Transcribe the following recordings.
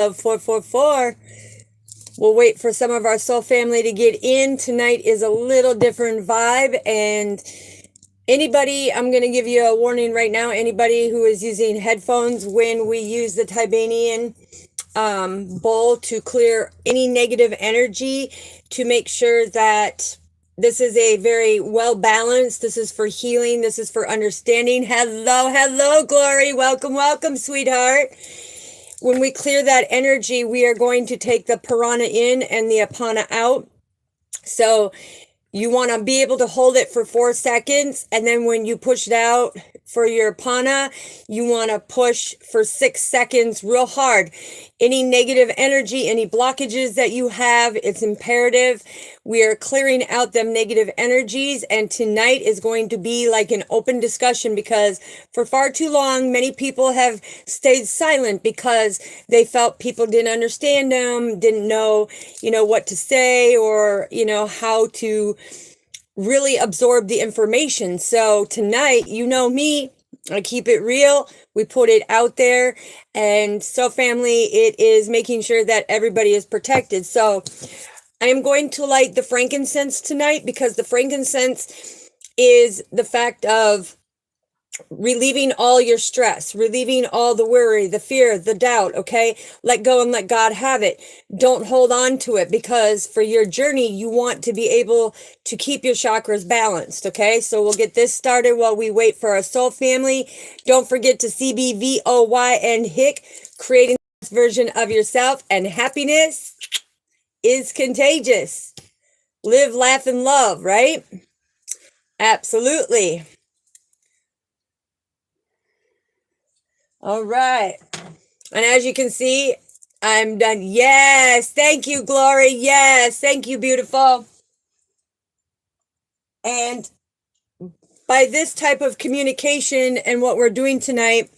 of 444. We'll wait for some of our soul family to get in. Tonight is a little different vibe, and anybody, I'm going to give you a warning right now, anybody who is using headphones, when we use the Tibanian bowl to clear any negative energy, to make sure that this is a very well balanced, this is for healing, this is for understanding. Hello, Glory. Welcome, sweetheart. When we clear that energy, we are going to take the Prana in and the Apana out. So you want to be able to hold it for 4 seconds. And then when you push it out for your Apana, you want to push for 6 seconds real hard. Any negative energy, any blockages that you have, it's imperative. We are clearing out them negative energies. And tonight is going to be like an open discussion, because for far too long, many people have stayed silent because they felt people didn't understand them, didn't know, what to say, or, how to really absorb the information. So tonight, me, I keep it real. We put it out there. And so family, it is making sure that everybody is protected. So I am going to light the frankincense tonight, because the frankincense is the fact of relieving all your stress, relieving all the worry, the fear, the doubt, okay? Let go and let God have it. Don't hold on to it, because for your journey, you want to be able to keep your chakras balanced, okay? So we'll get this started while we wait for our soul family. Don't forget to CBVOY and HICK, creating this version of yourself, and happiness is contagious. Live, laugh, and love, right? Absolutely. All right. And as you can see, I'm done. Yes. Thank you, Glory. Yes. Thank you, beautiful. And by this type of communication and what we're doing tonight,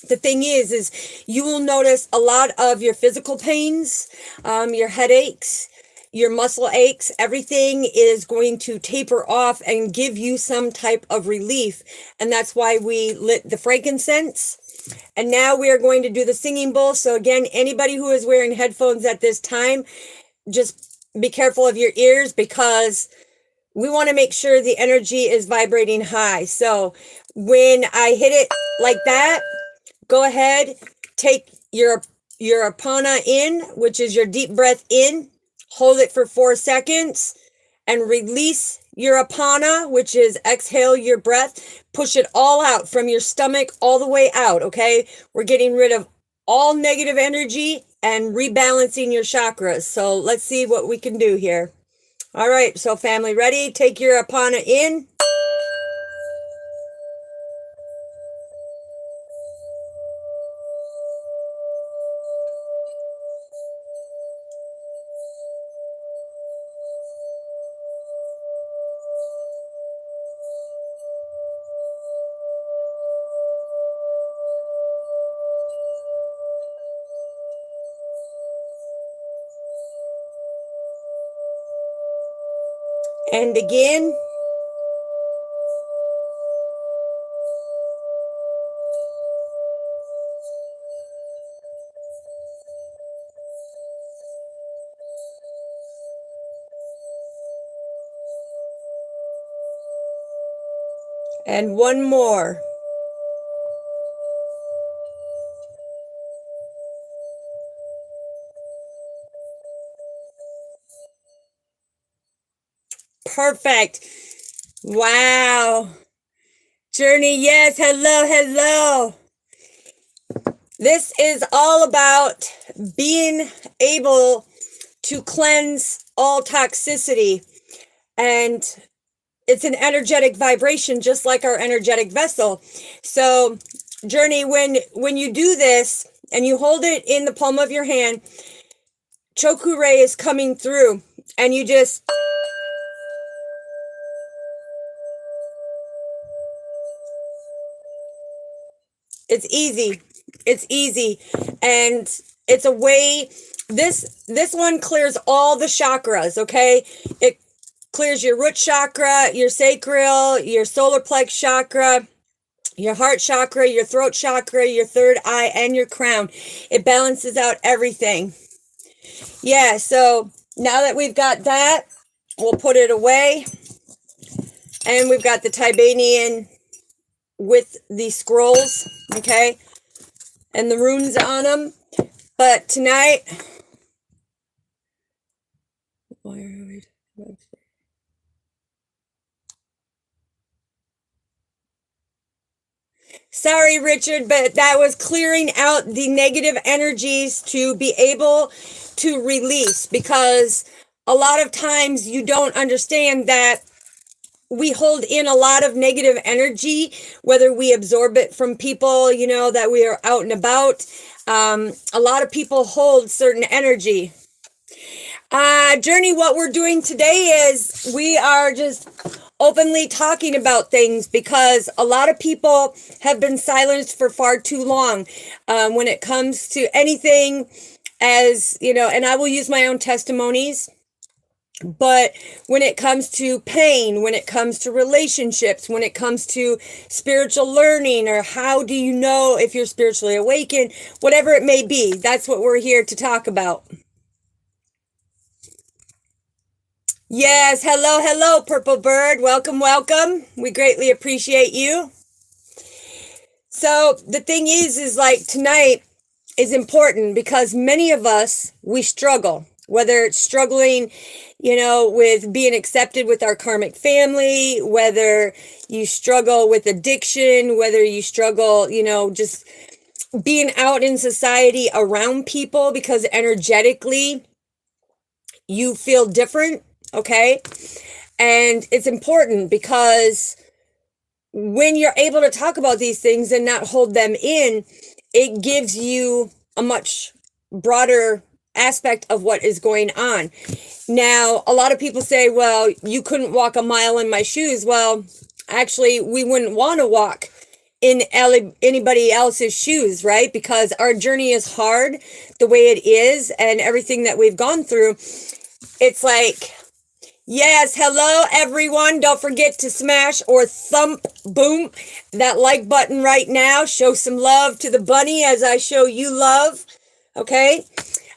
the thing is you will notice a lot of your physical pains, your headaches, your muscle aches, everything is going to taper off and give you some type of relief. And that's why we lit the frankincense. And now we are going to do the singing bowl. So again, anybody who is wearing headphones at this time, just be careful of your ears, because we want to make sure the energy is vibrating high. So when I hit it like that, go ahead, take your Apana in, which is your deep breath in, hold it for 4 seconds, and release your Apana, which is exhale your breath. Push it all out from your stomach all the way out, okay? We're getting rid of all negative energy and rebalancing your chakras. So let's see what we can do here. All right, so family, ready? Take your Apana in. And again. And one more. Perfect. Wow. Journey, yes. Hello. This is all about being able to cleanse all toxicity. And it's an energetic vibration, just like our energetic vessel. So, Journey, when you do this and you hold it in the palm of your hand, Chokure is coming through, and you just... It's easy. And it's a way, this one clears all the chakras, okay? It clears your root chakra, your sacral, your solar plex chakra, your heart chakra, your throat chakra, your third eye, and your crown. It balances out everything. Yeah, so now that we've got that, we'll put it away. And we've got the Tibanian with the scrolls, okay, and the runes on them. But tonight, why are we? Sorry, Richard, but that was clearing out the negative energies to be able to release, because a lot of times you don't understand that we hold in a lot of negative energy, whether we absorb it from people, you know, that we are out and about. A lot of people hold certain energy. Journey, what we're doing today is we are just openly talking about things, because a lot of people have been silenced for far too long when it comes to anything, as you know, and I will use my own testimonies. But when it comes to pain, when it comes to relationships, when it comes to spiritual learning, or how do you know if you're spiritually awakened, whatever it may be, that's what we're here to talk about. Yes, hello, hello, Purple Bird. Welcome, welcome. We greatly appreciate you. So the thing is like tonight is important, because many of us, we struggle, whether it's struggling, you know, with being accepted with our karmic family, whether you struggle with addiction, whether you struggle, you know, just being out in society around people because energetically you feel different. Okay. And it's important, because when you're able to talk about these things and not hold them in, it gives you a much broader aspect of what is going on. Now, a lot of people say, well, you couldn't walk a mile in my shoes. Well, actually, we wouldn't want to walk in anybody else's shoes, right? Because our journey is hard the way it is, and everything that we've gone through. It's like, yes, hello everyone. Don't forget to smash or thump, boom, that like button right now. Show some love to the bunny as I show you love. Okay?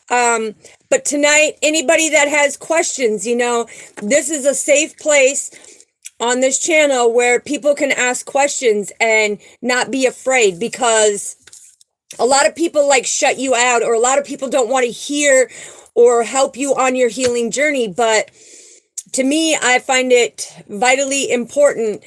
But tonight, anybody that has questions, you know, this is a safe place on this channel where people can ask questions and not be afraid, because a lot of people like shut you out, or a lot of people don't want to hear or help you on your healing journey. But to me, I find it vitally important,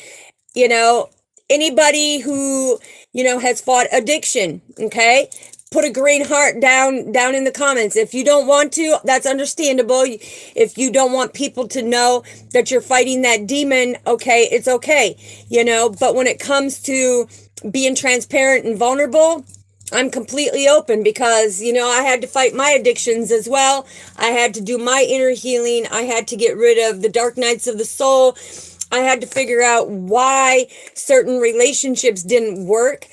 you know, anybody who, you know, has fought addiction, okay? Put a green heart down in the comments. If you don't want to, that's understandable. If you don't want people to know that you're fighting that demon, okay, it's okay, you know. But when it comes to being transparent and vulnerable, I'm completely open, because, you know, I had to fight my addictions as well. I had to do my inner healing. I had to get rid of the dark nights of the soul. I had to figure out why certain relationships didn't work.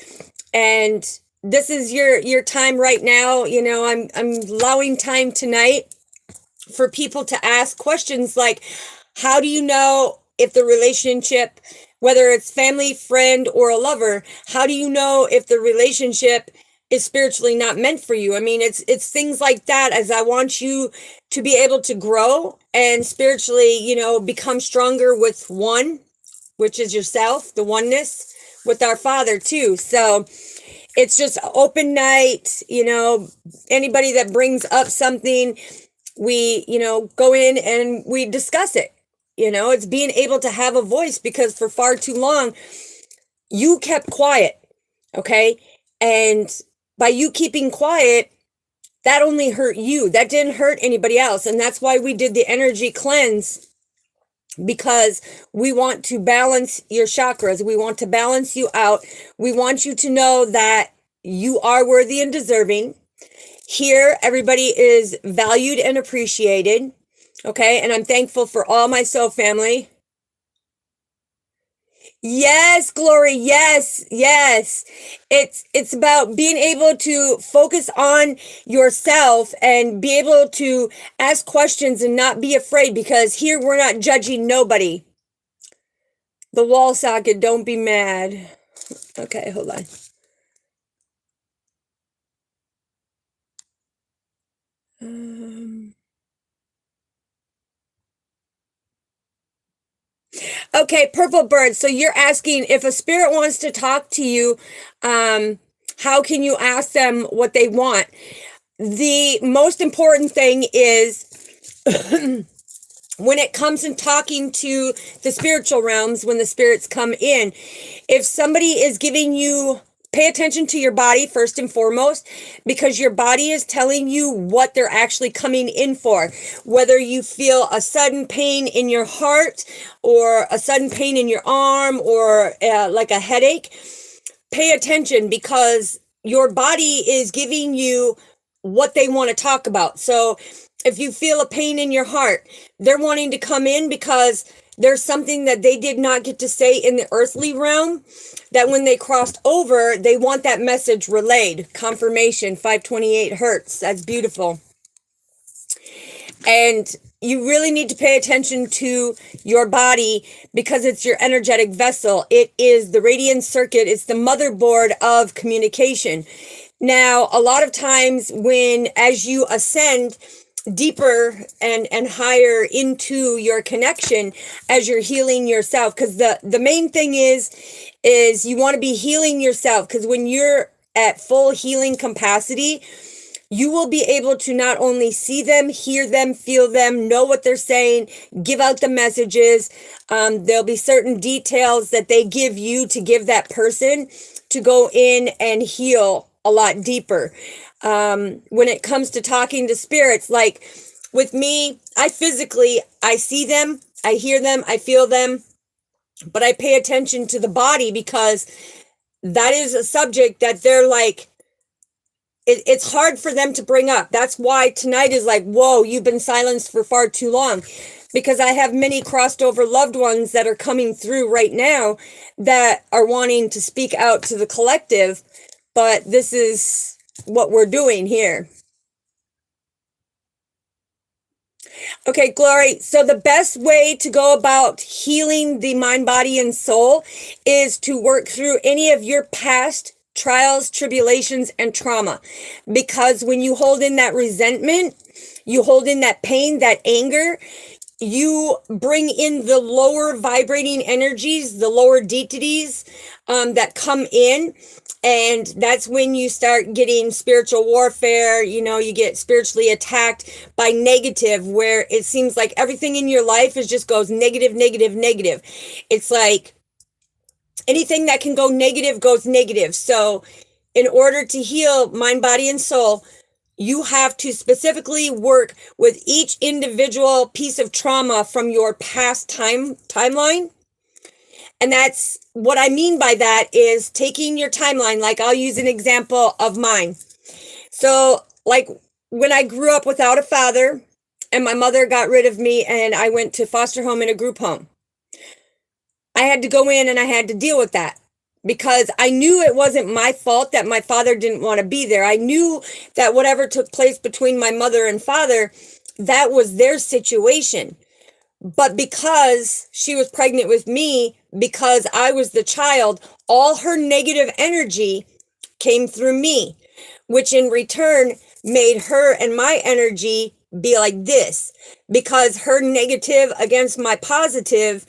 And this is your time right now. You know, I'm allowing time tonight for people to ask questions like, how do you know if the relationship, whether it's family, friend, or a lover, how do you know if the relationship is spiritually not meant for you? I mean, it's things like that, as I want you to be able to grow and spiritually, you know, become stronger with one, which is yourself, the oneness with our Father too. So it's just open night, you know, anybody that brings up something, we, you know, go in and we discuss it. You know, it's being able to have a voice, because for far too long, you kept quiet, okay? And by you keeping quiet, that only hurt you. That didn't hurt anybody else. And that's why we did the energy cleanse, because we want to balance your chakras. We want to balance you out. We want you to know that you are worthy and deserving. Here, everybody is valued and appreciated. Okay, and I'm thankful for all my soul family. Yes, Glory. Yes, yes. It's about being able to focus on yourself and be able to ask questions and not be afraid, because here we're not judging nobody. The wall socket, don't be mad. Okay, hold on. Okay, purple bird. So you're asking if a spirit wants to talk to you, how can you ask them what they want? The most important thing is when it comes in talking to the spiritual realms, when the spirits come in, if somebody is giving you, pay attention to your body first and foremost, because your body is telling you what they're actually coming in for. Whether you feel a sudden pain in your heart or a sudden pain in your arm or like a headache, pay attention, because your body is giving you what they want to talk about. So if you feel a pain in your heart, they're wanting to come in because there's something that they did not get to say in the earthly realm, that when they crossed over, they want that message relayed. Confirmation, 528 hertz. That's beautiful. And you really need to pay attention to your body, because it's your energetic vessel. It is the radiant circuit. It's the motherboard of communication. Now, a lot of times as you ascend deeper and higher into your connection, as you're healing yourself, because the main thing is you want to be healing yourself, because when you're at full healing capacity, you will be able to not only see them, hear them, feel them, know what they're saying, give out the messages. There'll be certain details that they give you to give that person to go in and heal a lot deeper. When it comes to talking to spirits, like with me, I see them, I hear them, I feel them, but I pay attention to the body, because that is a subject that they're like, it's hard for them to bring up. That's why tonight is like, whoa, you've been silenced for far too long. Because I have many crossed over loved ones that are coming through right now that are wanting to speak out to the collective. But this is what we're doing here. Okay, Glory. So the best way to go about healing the mind, body, and soul is to work through any of your past trials, tribulations, and trauma. Because when you hold in that resentment, you hold in that pain, that anger, you bring in the lower vibrating energies, the lower deities that come in. And that's when you start getting spiritual warfare. You get spiritually attacked by negative, where it seems like everything in your life just goes negative, negative, negative. It's like anything that can go negative goes negative. So in order to heal mind, body, and soul, you have to specifically work with each individual piece of trauma from your past timeline. And that's what I mean by that is taking your timeline. Like, I'll use an example of mine. So, like, when I grew up without a father and my mother got rid of me and I went to foster home and a group home, I had to go in and I had to deal with that, because I knew it wasn't my fault that my father didn't want to be there. I knew that whatever took place between my mother and father, that was their situation. But because she was pregnant with me, because I was the child, all her negative energy came through me, which in return made her and my energy be like this, because her negative against my positive,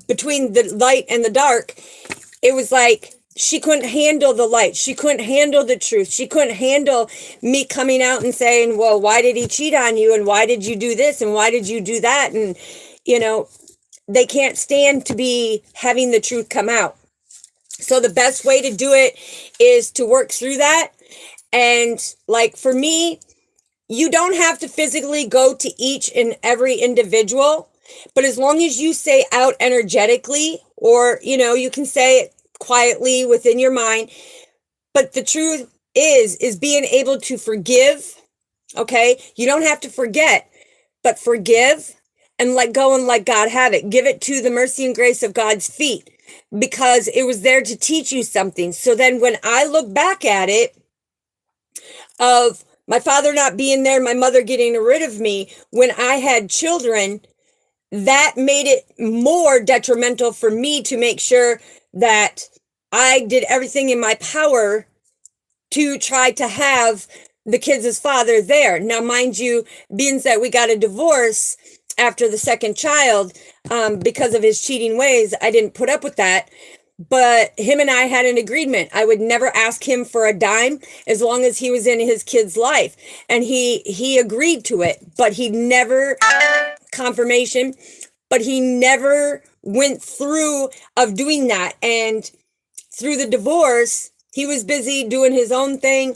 between the light and the dark, it was like she couldn't handle the light. She couldn't handle the truth. She couldn't handle me coming out and saying, well, why did he cheat on you? And why did you do this? And why did you do that? And, they can't stand to be having the truth come out. So the best way to do it is to work through that. And like for me, you don't have to physically go to each and every individual, but as long as you say out energetically, or, you can say it quietly within your mind. But the truth is being able to forgive. Okay. You don't have to forget, but forgive and let go and let God have it. Give it to the mercy and grace of God's feet, because it was there to teach you something. So then when I look back at it, of my father not being there, my mother getting rid of me when I had children, that made it more detrimental for me to make sure that I did everything in my power to try to have the kids' father there. Now, mind you, being that we got a divorce after the second child because of his cheating ways, I didn't put up with that. But him and I had an agreement. I would never ask him for a dime as long as he was in his kid's life. And he agreed to it, but he never confirmation, but he never went through of doing that. And through the divorce, he was busy doing his own thing,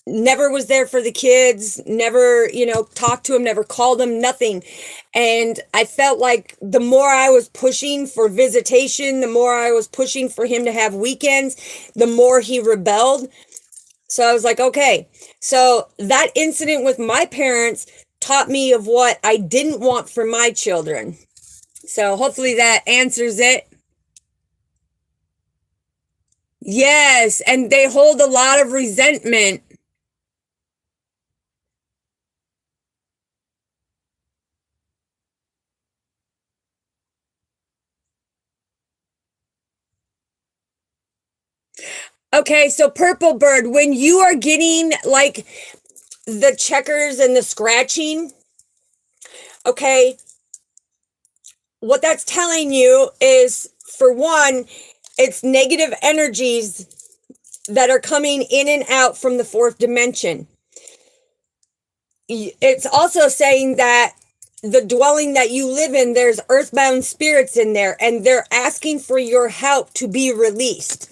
never was there for the kids, never, talked to him, never called him, nothing. And I felt like the more I was pushing for visitation, the more I was pushing for him to have weekends, the more he rebelled. So I was like, okay. So that incident with my parents taught me of what I didn't want for my children. So hopefully that answers it. Yes, and they hold a lot of resentment. Okay, so Purple Bird, when you are getting like the checkers and the scratching, okay, what that's telling you is, for one, it's negative energies that are coming in and out from the fourth dimension. It's also saying that the dwelling that you live in, there's earthbound spirits in there, and they're asking for your help to be released.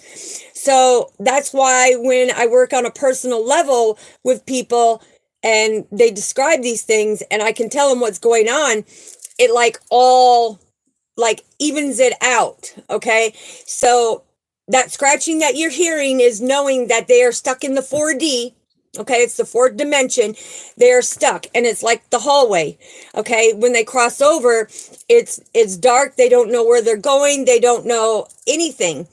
So that's why when I work on a personal level with people and they describe these things and I can tell them what's going on, it like all like evens it out. Okay. So that scratching that you're hearing is knowing that they are stuck in the 4D. Okay, it's the fourth dimension. They're stuck, and it's like the hallway. Okay, when they cross over, it's dark. They don't know where they're going. They don't know anything,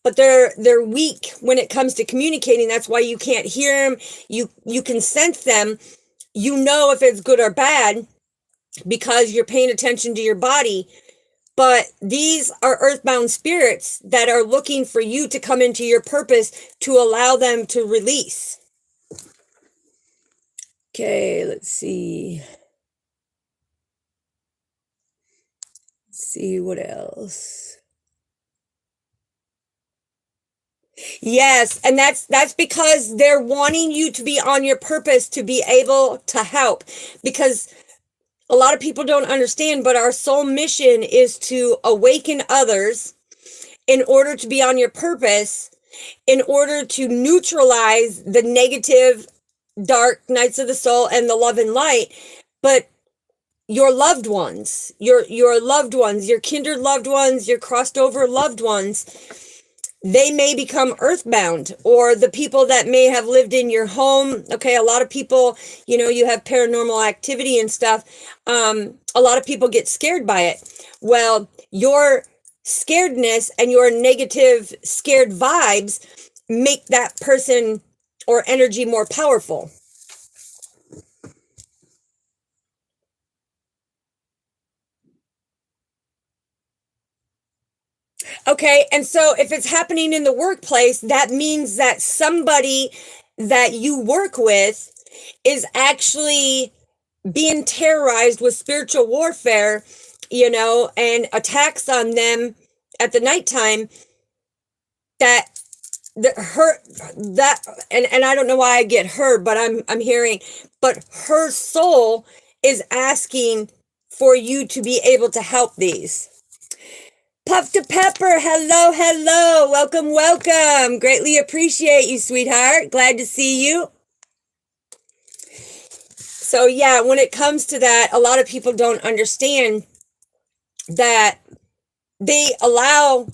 but they're weak when it comes to communicating. That's why you can't hear them. You can sense them. You know if it's good or bad because you're paying attention to your body. But these are earthbound spirits that are looking for you to come into your purpose to allow them to release. Okay, let's see. Let's see what else. Yes, and that's because they're wanting you to be on your purpose to be able to help. Because a lot of people don't understand, but our soul mission is to awaken others in order to be on your purpose, in order to neutralize the negative dark nights of the soul and the love and light. But your loved ones, your loved ones, your kindred loved ones, your crossed over loved ones, they may become earthbound, or the people that may have lived in your home. Okay, a lot of people, you have paranormal activity and stuff. A lot of people get scared by it. Well, your scaredness and your negative scared vibes make that person or energy more powerful. Okay, and so if it's happening in the workplace, that means that somebody that you work with is actually being terrorized with spiritual warfare, and attacks on them at the nighttime that and I don't know why I get her, but I'm hearing, but her soul is asking for you to be able to help these. Puff to Pepper, hello, welcome. Greatly appreciate you, sweetheart. Glad to see you. So yeah, when it comes to that, a lot of people don't understand that they allow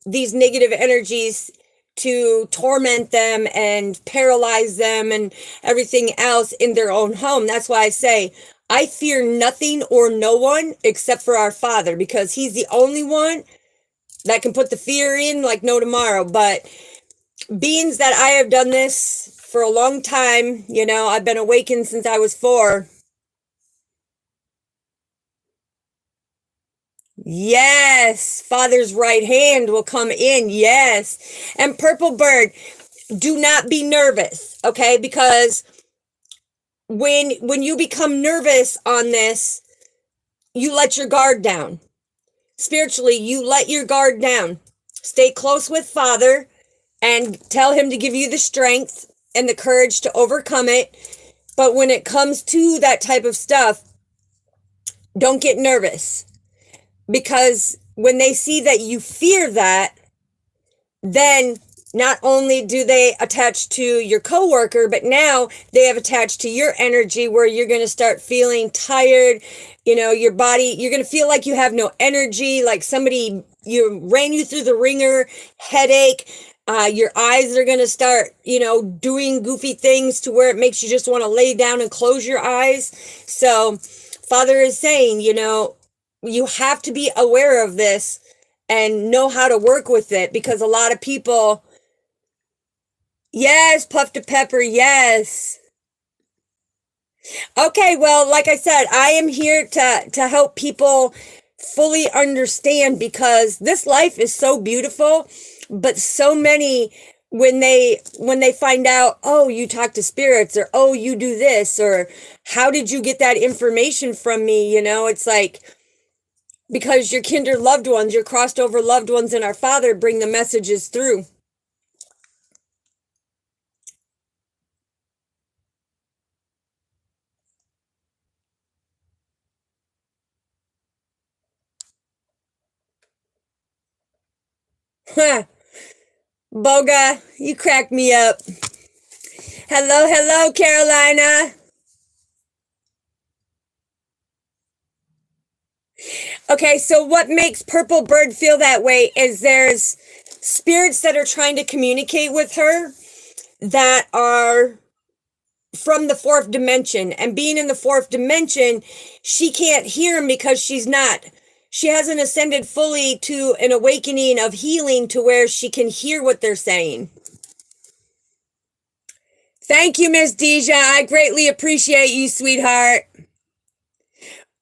these negative energies to torment them and paralyze them and everything else in their own home. That's why I say, I fear nothing or no one except for our Father, because he's the only one that can put the fear in like no tomorrow. But beings that I have done this for a long time, I've been awakened since I was 4. Yes. Father's right hand will come in. Yes. And Purple Bird, do not be nervous, okay? Because when you become nervous on this, you let your guard down. Spiritually, you let your guard down. Stay close with Father and tell him to give you the strength and the courage to overcome it. But when it comes to that type of stuff, don't get nervous. Because when they see that you fear that, then not only do they attach to your coworker, but now they have attached to your energy where you're going to start feeling tired. You know, your body, you're going to feel like you have no energy, like somebody, you ran you through the ringer, headache. Your eyes are going to start, doing goofy things to where it makes you just want to lay down and close your eyes. So Father is saying, you have to be aware of this and know how to work with it, because a lot of people, yes, Puff to Pepper, yes. Okay, well, like I said, I am here to help people fully understand, because this life is so beautiful, but so many, when they find out, oh, you talk to spirits, or oh, you do this, or how did you get that information from me? It's like, because your kindred loved ones, your crossed over loved ones and our Father bring the messages through. Boga, you crack me up. Hello, Carolina. Okay, so what makes Purple Bird feel that way is there's spirits that are trying to communicate with her that are from the fourth dimension. And being in the fourth dimension, she can't hear them because she hasn't ascended fully to an awakening of healing to where she can hear what they're saying. Thank you, Miss Deja. I greatly appreciate you, sweetheart.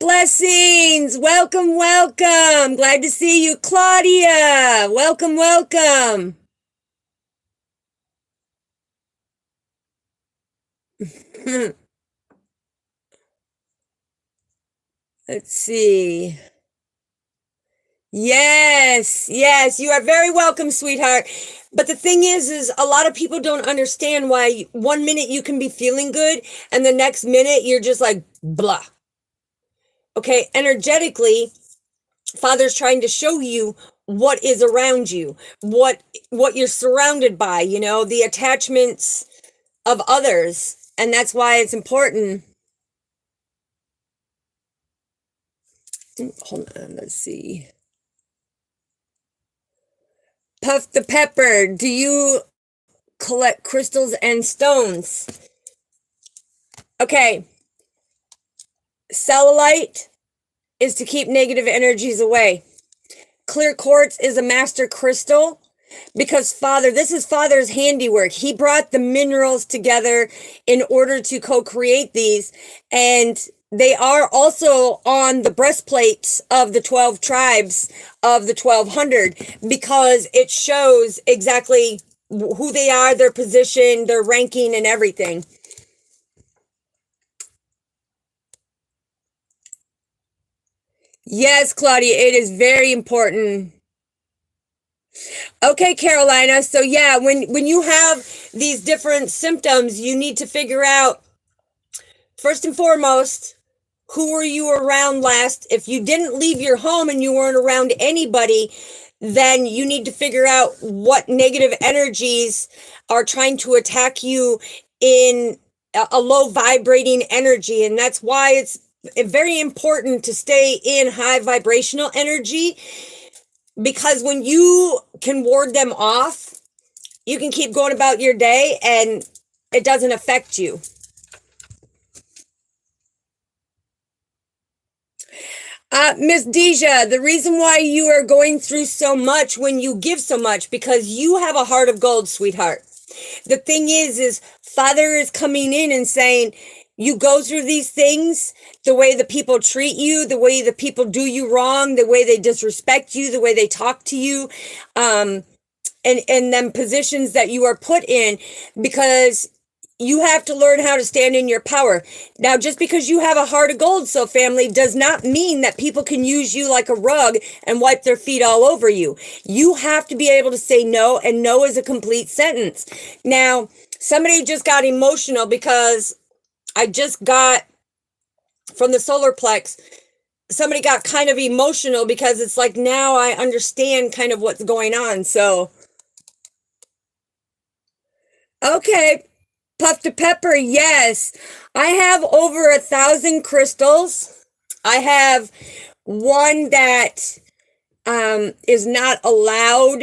Blessings. Welcome. Glad to see you, Claudia. Welcome. Let's see. Yes, you are very welcome, sweetheart. But the thing is a lot of people don't understand why 1 minute you can be feeling good and the next minute you're just like blah. Okay, energetically, Father's trying to show you what is around you, what you're surrounded by, the attachments of others. And that's why it's important. Hold on, let's see. Puff the Pepper, do you collect crystals and stones? Okay. Cellulite is to keep negative energies away. Clear quartz is a master crystal because this is Father's handiwork. He brought the minerals together in order to co-create these, and they are also on the breastplates of the 12 tribes of the 1200 because it shows exactly who they are, their position, their ranking, and everything. Yes, Claudia, it is very important. Okay, Carolina. So yeah, when you have these different symptoms, you need to figure out, first and foremost, who were you around last? If you didn't leave your home and you weren't around anybody, then you need to figure out what negative energies are trying to attack you in a low vibrating energy. And that's why it's very important to stay in high vibrational energy, because when you can ward them off, you can keep going about your day and it doesn't affect you. Miss Deja, the reason why you are going through so much when you give so much, because you have a heart of gold, sweetheart. The thing is Father is coming in and saying, you go through these things, the way the people treat you, the way the people do you wrong, the way they disrespect you, the way they talk to you, and them positions that you are put in, because you have to learn how to stand in your power. Now, just because you have a heart of gold, so family, does not mean that people can use you like a rug and wipe their feet all over you. You have to be able to say no, and no is a complete sentence. Now, somebody just got emotional because I just got from the solar plex, somebody got kind of emotional because it's like, now I understand kind of what's going on. So, okay. Puff to pepper, yes. I have over 1,000 crystals. I have one that is not allowed,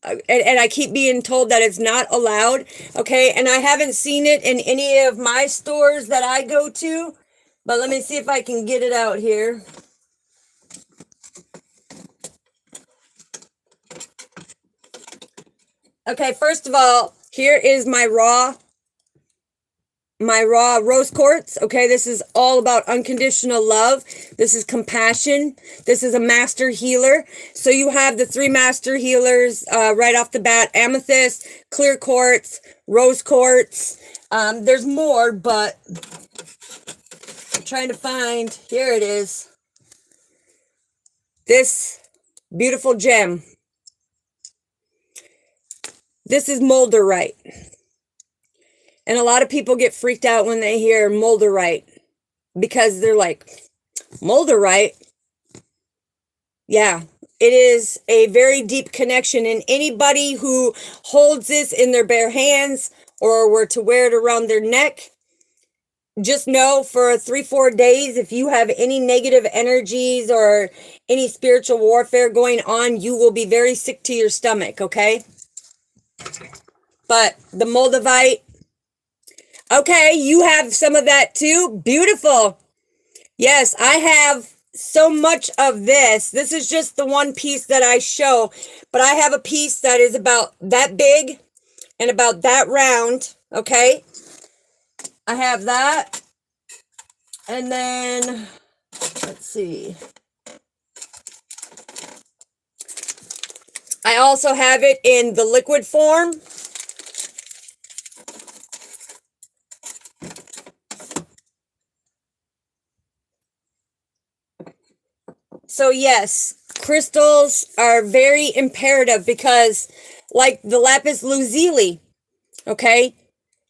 and I keep being told that it's not allowed, okay? And I haven't seen it in any of my stores that I go to, but let me see if I can get it out here. Okay, first of all, here is my raw rose quartz. Okay, this is all about unconditional love. This is compassion. This is a master healer. So you have the 3 master healers right off the bat: amethyst, clear quartz, rose quartz. There's more, but I'm trying to find. Here it is. This beautiful gem. This is moldavite. And a lot of people get freaked out when they hear moldavite, because they're like, moldavite? Yeah, it is a very deep connection. And anybody who holds this in their bare hands or were to wear it around their neck, just know for 3-4 days, if you have any negative energies or any spiritual warfare going on, you will be very sick to your stomach, okay? But the moldavite, okay, you have some of that too. Beautiful. Yes, I have so much of this. This is just the one piece that I show, but I have a piece that is about that big and about that round, okay? I have that. And then, let's see. I also have it in the liquid form. So yes, crystals are very imperative, because like the lapis lazuli, okay,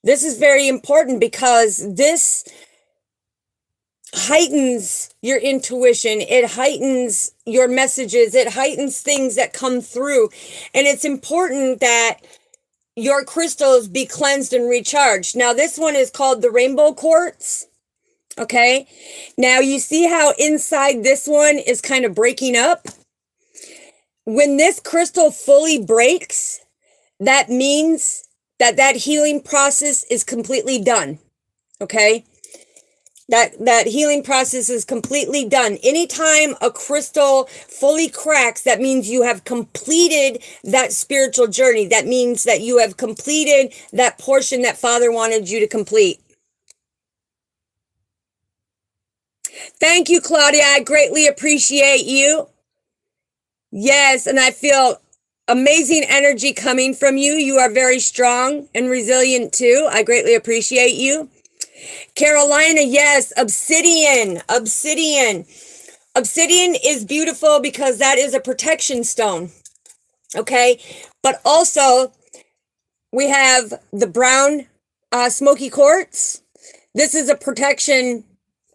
this is very important because this heightens your intuition. It heightens your messages. It heightens things that come through. And it's important that your crystals be cleansed and recharged. Now, this one is called the rainbow quartz. Okay, now you see how inside this one is kind of breaking up? When this crystal fully breaks, that means that that healing process is completely done. Okay, that healing process is completely done. Anytime a crystal fully cracks, that means you have completed that spiritual journey. That means that you have completed that portion that Father wanted you to complete. Thank you, Claudia. I greatly appreciate you. Yes, and I feel amazing energy coming from you. You are very strong and resilient too. I greatly appreciate you. Carolina, yes, obsidian. Obsidian is beautiful because that is a protection stone. Okay, but also we have the brown smoky quartz. This is a protection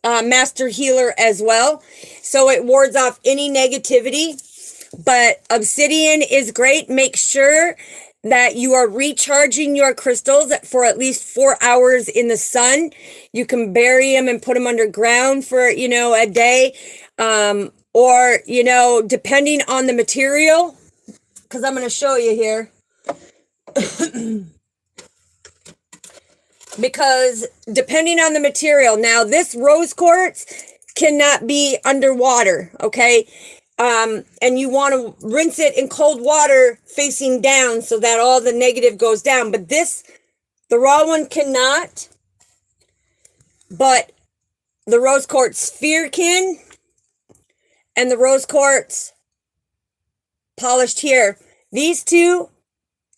master healer as well, so it wards off any negativity. But obsidian is great. Make sure that you are recharging your crystals for at least 4 hours in the sun. You can bury them and put them underground for, a day, or, depending on the material, because I'm going to show you here. Because depending on the material, now this rose quartz cannot be underwater, okay? And you want to rinse it in cold water facing down so that all the negative goes down. But this, the raw one, cannot. but the rose quartz spherekin and the rose quartz polished here, these two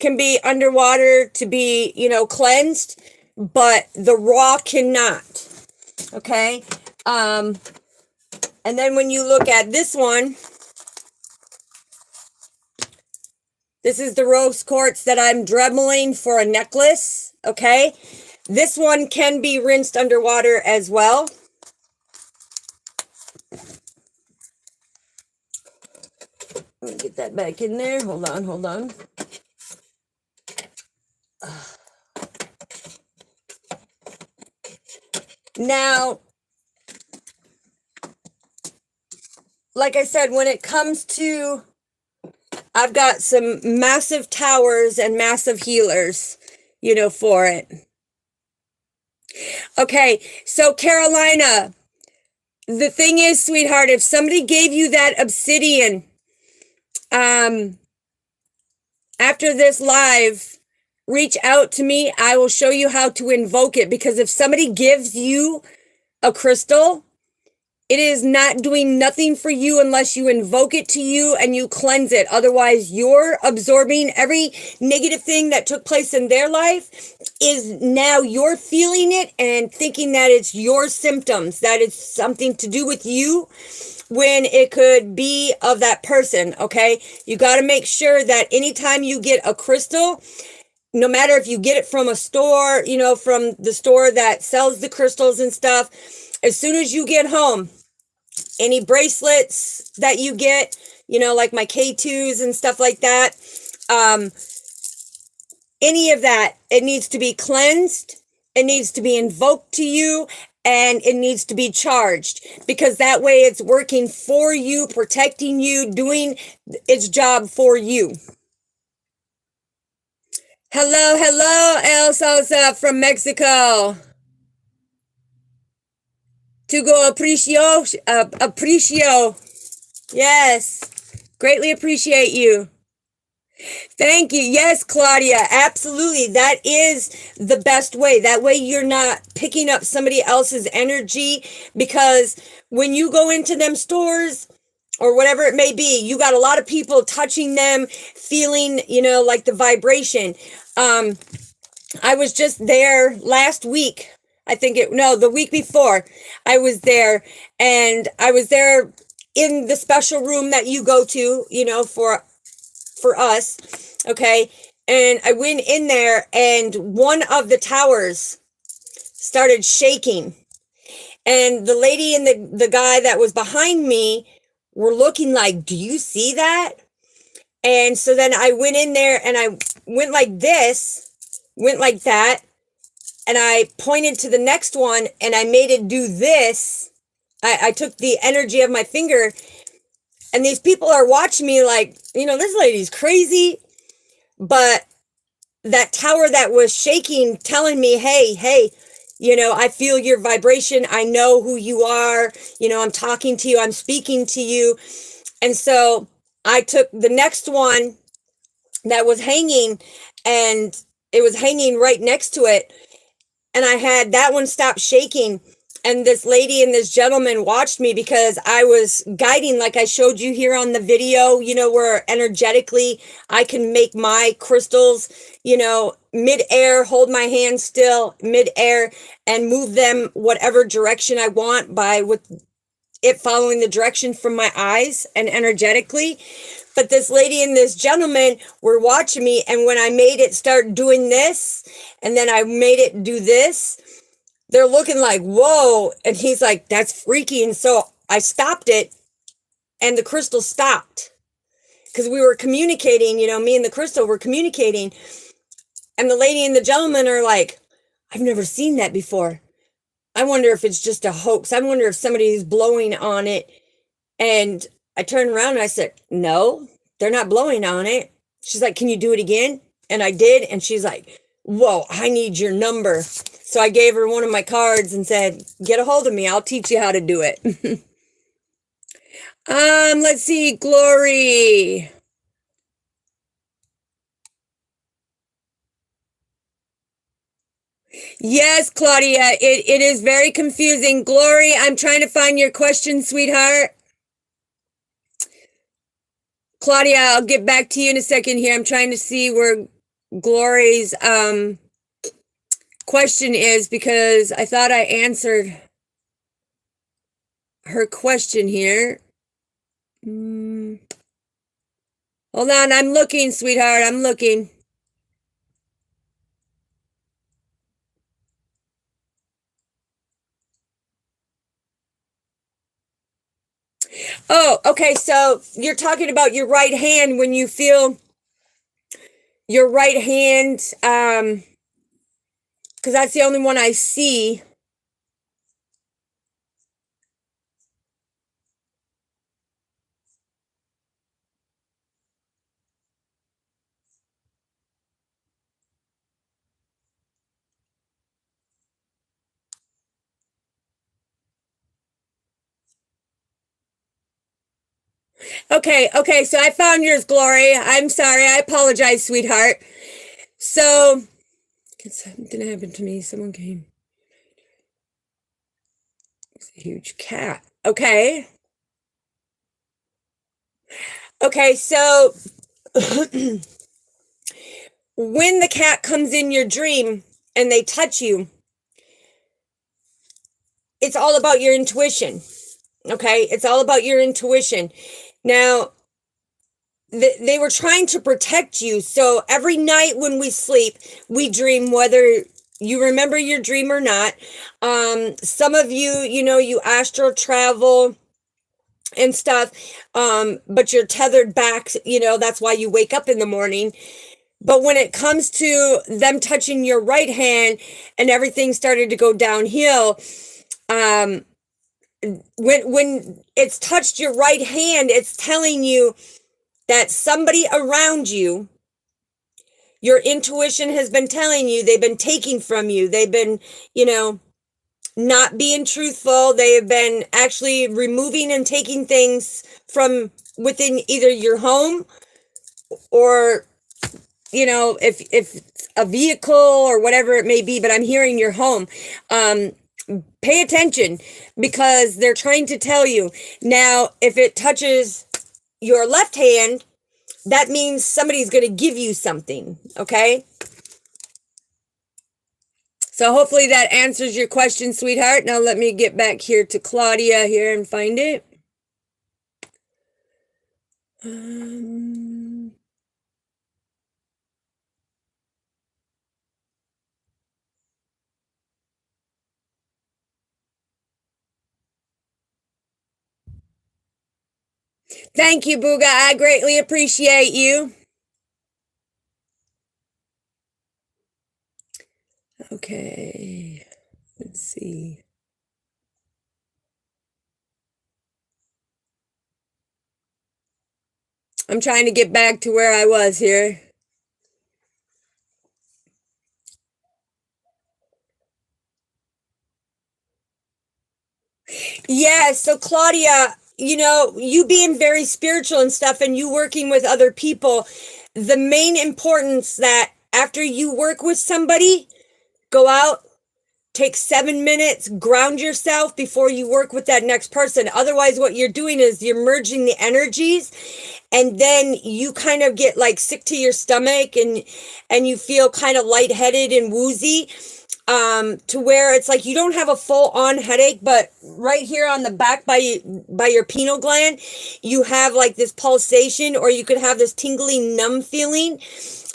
can be underwater to be, you know, cleansed, but the raw cannot. Okay. And then when you look at this one, this is the rose quartz that I'm dremeling for a necklace. Okay. This one can be rinsed underwater as well. Let me get that back in there. Hold on, hold on. Now, like I said, when it comes to, I've got some massive towers and massive healers, you know, for it. Okay, so Carolina, the thing is, sweetheart, if somebody gave you that obsidian, after this live, reach out to me. I will show you how to invoke it, because if somebody gives you a crystal, it is not doing nothing for you unless you invoke it to you and you cleanse it. Otherwise, you're absorbing every negative thing that took place in their life. Is now you're feeling it and thinking that it's your symptoms, that it's something to do with you, when it could be of that person. Okay, you got to make sure that anytime you get a crystal, no matter if you get it from a store, you know, from the store that sells the crystals and stuff, as soon as you get home, any bracelets that you get, you know, like my K2s and stuff like that, any of that, it needs to be cleansed, it needs to be invoked to you, and it needs to be charged, because that way it's working for you, protecting you, doing its job for you. Hello, hello, El Salsa from Mexico. To go appreciate. Yes, greatly appreciate you. Thank you. Yes, Claudia, absolutely. That is the best way. That way you're not picking up somebody else's energy, because when you go into them stores or whatever it may be, you got a lot of people touching them, feeling, you know, like the vibration. I was just there last week. The week before I was there, and I was there in the special room that you go to, you know, for us. Okay. And I went in there, and one of the towers started shaking, and the lady and the guy that was behind me were looking like, do you see that? And so then I went in there and I went like this, went like that, and I pointed to the next one and I made it do this. I took the energy of my finger, and these people are watching me like, you know, this lady's crazy. But that tower that was shaking, telling me, hey, you know, I feel your vibration. I know who you are. You know, I'm talking to you. I'm speaking to you. And so I took the next one that was hanging, and it was hanging right next to it. And I had that one stop shaking. And this lady and this gentleman watched me, because I was guiding, like I showed you here on the video, you know, where energetically I can make my crystals, you know, mid-air, hold my hand still mid-air, and move them whatever direction I want with it following the direction from my eyes and energetically. But this lady and this gentleman were watching me, and when I made it start doing this, and then I made it do this, they're looking like, whoa. And he's like, that's freaky. And so I stopped it, and the crystal stopped, because we were communicating, you know, me and the crystal were communicating. And the lady and the gentleman are like, I've never seen that before. I wonder if it's just a hoax. I wonder if somebody's blowing on it. And I turned around and I said, no, they're not blowing on it. She's like, can you do it again? And I did. And she's like, whoa, I need your number. So I gave her one of my cards and said, get a hold of me. I'll teach you how to do it. Let's see, Glory. Yes, Claudia, it is very confusing. Glory, I'm trying to find your question, sweetheart. Claudia, I'll get back to you in a second here. I'm trying to see where Glory's question is because I thought I answered her question here. Hold on, I'm looking, sweetheart. I'm looking. Oh, okay. So you're talking about your right hand when you feel your right hand, because that's the only one I see. Okay, so I found yours, Glory. I'm sorry. I apologize, sweetheart. So, something happened to me. Someone came. It's a huge cat. Okay. Okay, so when the cat comes in your dream and they touch you, it's all about your intuition. Okay, it's all about your intuition. Now, they were trying to protect you. So every night when we sleep, we dream, whether you remember your dream or not. Some of you, you astral travel and stuff, but you're tethered back, that's why you wake up in the morning. But when it comes to them touching your right hand and everything started to go downhill, when it's touched your right hand, it's telling you that somebody around you, your intuition has been telling you, they've been taking from you. They've been, not being truthful. They have been actually removing and taking things from within either your home or, if a vehicle or whatever it may be, but I'm hearing your home. Pay attention because they're trying to tell you. Now, if it touches your left hand, that means somebody's going to give you something, okay? So hopefully that answers your question, sweetheart. Now let me get back here to Claudia here and find it. Thank you, Booga. I greatly appreciate you. Okay, let's see. I'm trying to get back to where I was here. Yeah, so Claudia, you being very spiritual and stuff and you working with other people, the main importance that after you work with somebody, go out, take 7 minutes, ground yourself before you work with that next person. Otherwise, what you're doing is you're merging the energies and then you kind of get like sick to your stomach and you feel kind of lightheaded and woozy. To where it's like you don't have a full-on headache, but right here on the back by your pineal gland, you have like this pulsation, or you could have this tingling, numb feeling.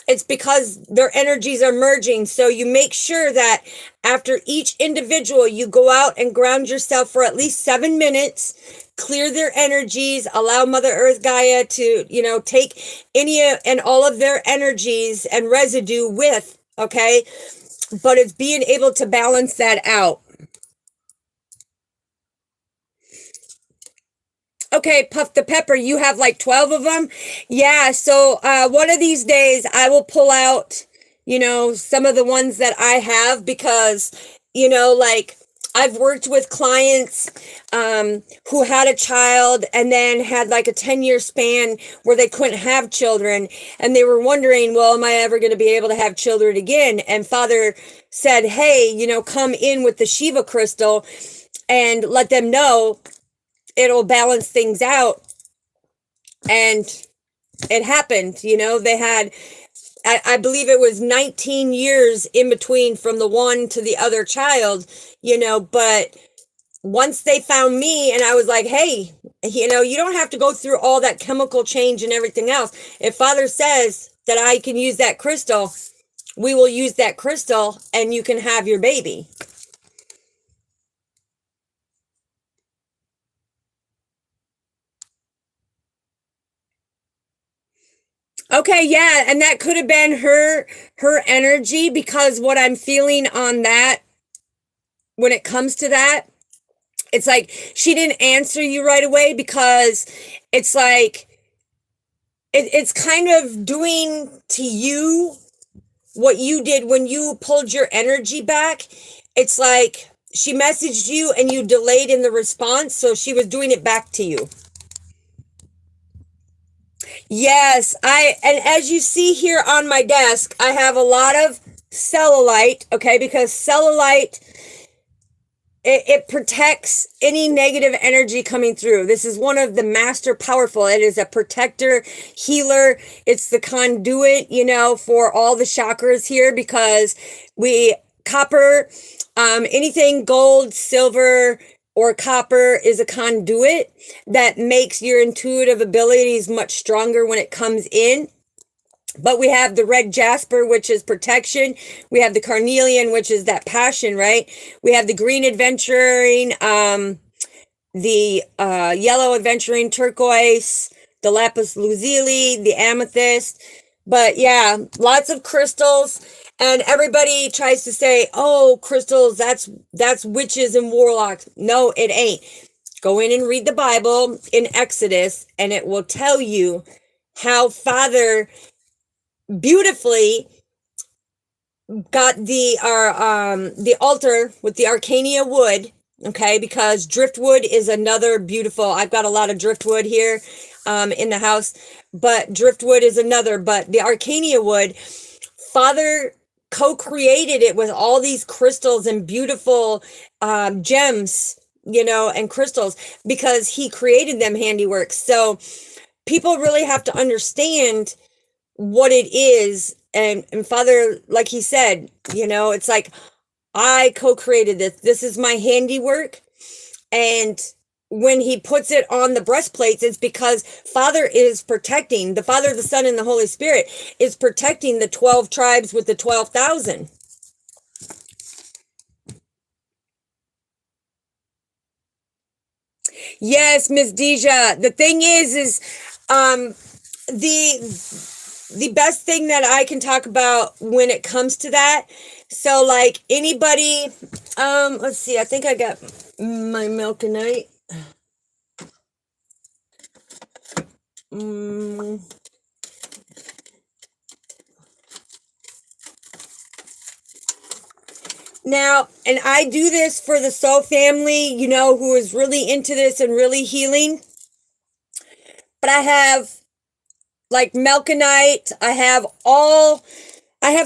It's because their energies are merging. So you make sure that after each individual, you go out and ground yourself for at least 7 minutes, clear their energies, allow Mother Earth Gaia to, take any and all of their energies and residue with, okay? But it's being able to balance that out. Okay, Puff the Pepper, you have like 12 of them? Yeah, so one of these days I will pull out, some of the ones that I have because, like I've worked with clients who had a child and then had like a 10-year span where they couldn't have children. And they were wondering, well, am I ever going to be able to have children again? And Father said, hey, you know, come in with the Shiva crystal and let them know it'll balance things out. And it happened, you know, they had, I believe it was 19 years in between from the one to the other child, you know, but once they found me and I was like, hey, you know, you don't have to go through all that chemical change and everything else. If Father says that I can use that crystal, we will use that crystal and you can have your baby. Okay, yeah, and that could have been her energy, because what I'm feeling on that, when it comes to that, it's like she didn't answer you right away, because it's like it's kind of doing to you what you did when you pulled your energy back. It's like she messaged you and you delayed in the response, so she was doing it back to you. Yes, and as you see here on my desk, I have a lot of cellulite, okay, because cellulite, it protects any negative energy coming through. This is one of the master powerful. It is a protector, healer. It's the conduit, you know, for all the chakras here, because copper, anything gold, silver, or copper is a conduit that makes your intuitive abilities much stronger when it comes in. But we have the red jasper, which is protection. We have the carnelian, which is that passion, right? We have the green adventuring, the yellow adventuring turquoise, the lapis lazuli, the amethyst. But yeah, lots of crystals. And everybody tries to say, oh, crystals, that's witches and warlocks. No, it ain't. Go in and read the Bible in Exodus, and it will tell you how Father beautifully got the altar with the Arcania wood, okay, because driftwood is another beautiful, I've got a lot of driftwood here in the house, but driftwood is another. But the Arcania wood, Father co-created it with all these crystals and beautiful gems, you know, and crystals, because he created them handiwork. So people really have to understand what it is. And Father, like he said, you know, it's like, I co-created this. This is my handiwork. And when he puts it on the breastplates, it's because Father is protecting, the Father, the Son, and the Holy Spirit is protecting the 12 tribes with the 12,000. Yes, Miss Deja. The thing is the best thing that I can talk about when it comes to that. So like anybody, let's see, I think I got my milkinite. Now, and I do this for the soul family, you know, who is really into this and really healing. But I have like milkinite, I have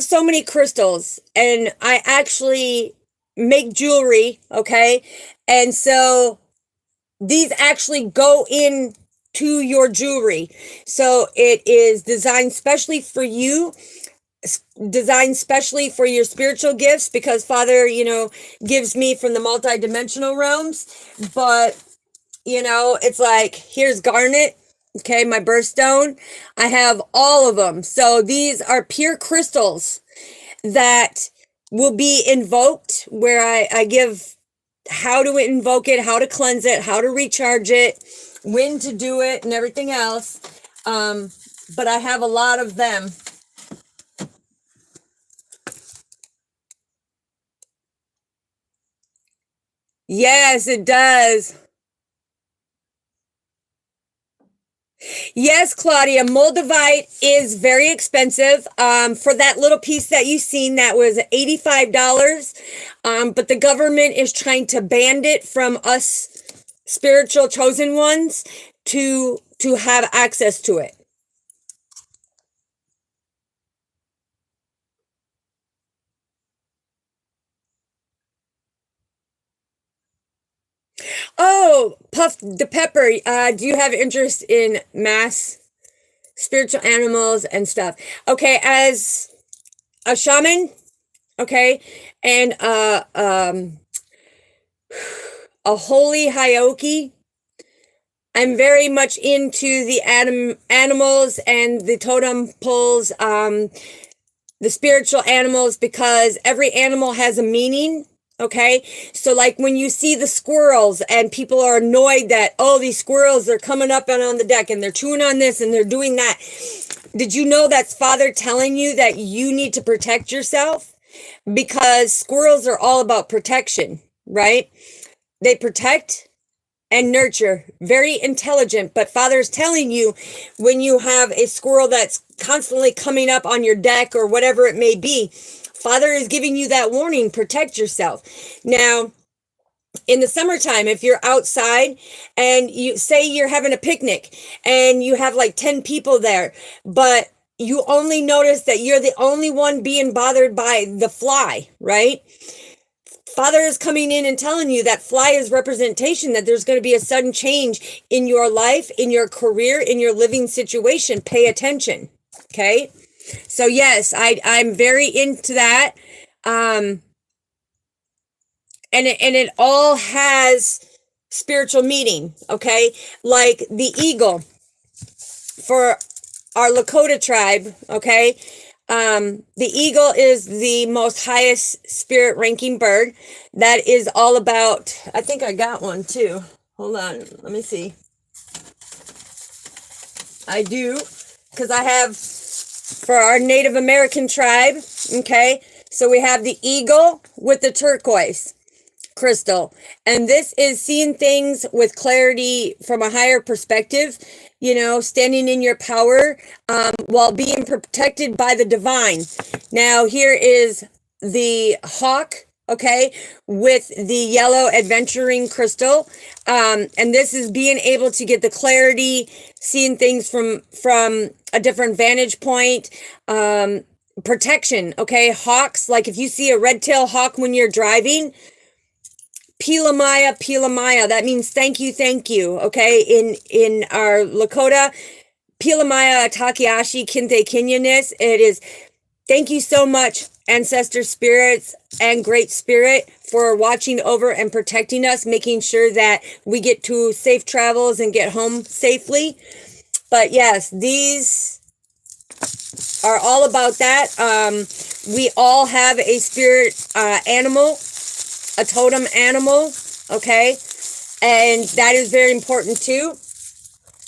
so many crystals, and I actually make jewelry, okay? And so these actually go in to your jewelry. So it is designed specially for you, designed specially for your spiritual gifts, because Father, you know, gives me from the multi-dimensional realms. But, you know, it's like, here's garnet, okay, my birthstone. I have all of them. So these are pure crystals that will be invoked, where I give how to invoke it, how to cleanse it, how to recharge it, when to do it, and everything else. But I have a lot of them. Yes, it does. Yes, Claudia, moldavite is very expensive. For that little piece that you seen, that was $85. But the government is trying to ban it from us spiritual chosen ones to have access to it. Oh, Puff the Pepper. Do you have interest in mass spiritual animals and stuff? Okay, as a shaman, okay, and a holy hioki, I'm very much into the animals and the totem poles, the spiritual animals, because every animal has a meaning. Okay, so like when you see the squirrels and people are annoyed that, oh, these squirrels are coming up and on the deck and they're chewing on this and they're doing that. Did you know that's Father telling you that you need to protect yourself? Because squirrels are all about protection, right? They protect and nurture, very intelligent. But Father's telling you, when you have a squirrel that's constantly coming up on your deck or whatever it may be, Father is giving you that warning, protect yourself. Now, in the summertime, if you're outside and you say you're having a picnic and you have like 10 people there, but you only notice that you're the only one being bothered by the fly, right? Father is coming in and telling you that fly is representation, that there's going to be a sudden change in your life, in your career, in your living situation. Pay attention. Okay. So yes, I'm very into that. And it all has spiritual meaning. Okay. Like the eagle for our Lakota tribe. Okay. The eagle is the most highest spirit ranking bird. That is all about, I think I got one too. Hold on. Let me see. I do. Because I have for our Native American tribe. Okay. So we have the eagle with the turquoise crystal. And this is seeing things with clarity from a higher perspective, standing in your power, while being protected by the divine. Now, here is the hawk, okay, with the yellow adventuring crystal. And this is being able to get the clarity, seeing things from a different vantage point, protection, okay? Hawks, like if you see a red-tailed hawk when you're driving, Pilamaya, Pilamaya. That means thank you. Okay, in our Lakota, Pilamaya Takiashi Kinte Kinyanis. It is thank you so much, ancestor spirits and great spirit, for watching over and protecting us, making sure that we get to safe travels and get home safely. But yes, these are all about that. We all have a spirit animal, a totem animal, okay? And that is very important too,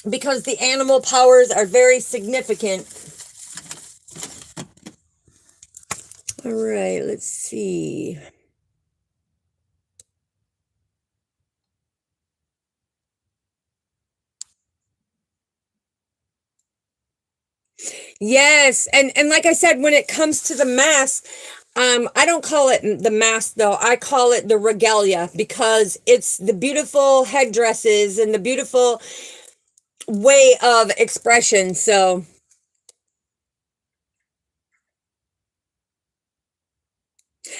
because the animal powers are very significant. All right, let's see. Yes, and like I said, when it comes to the mask, I don't call it the mask though. I call it the regalia, because it's the beautiful headdresses and the beautiful way of expression. So,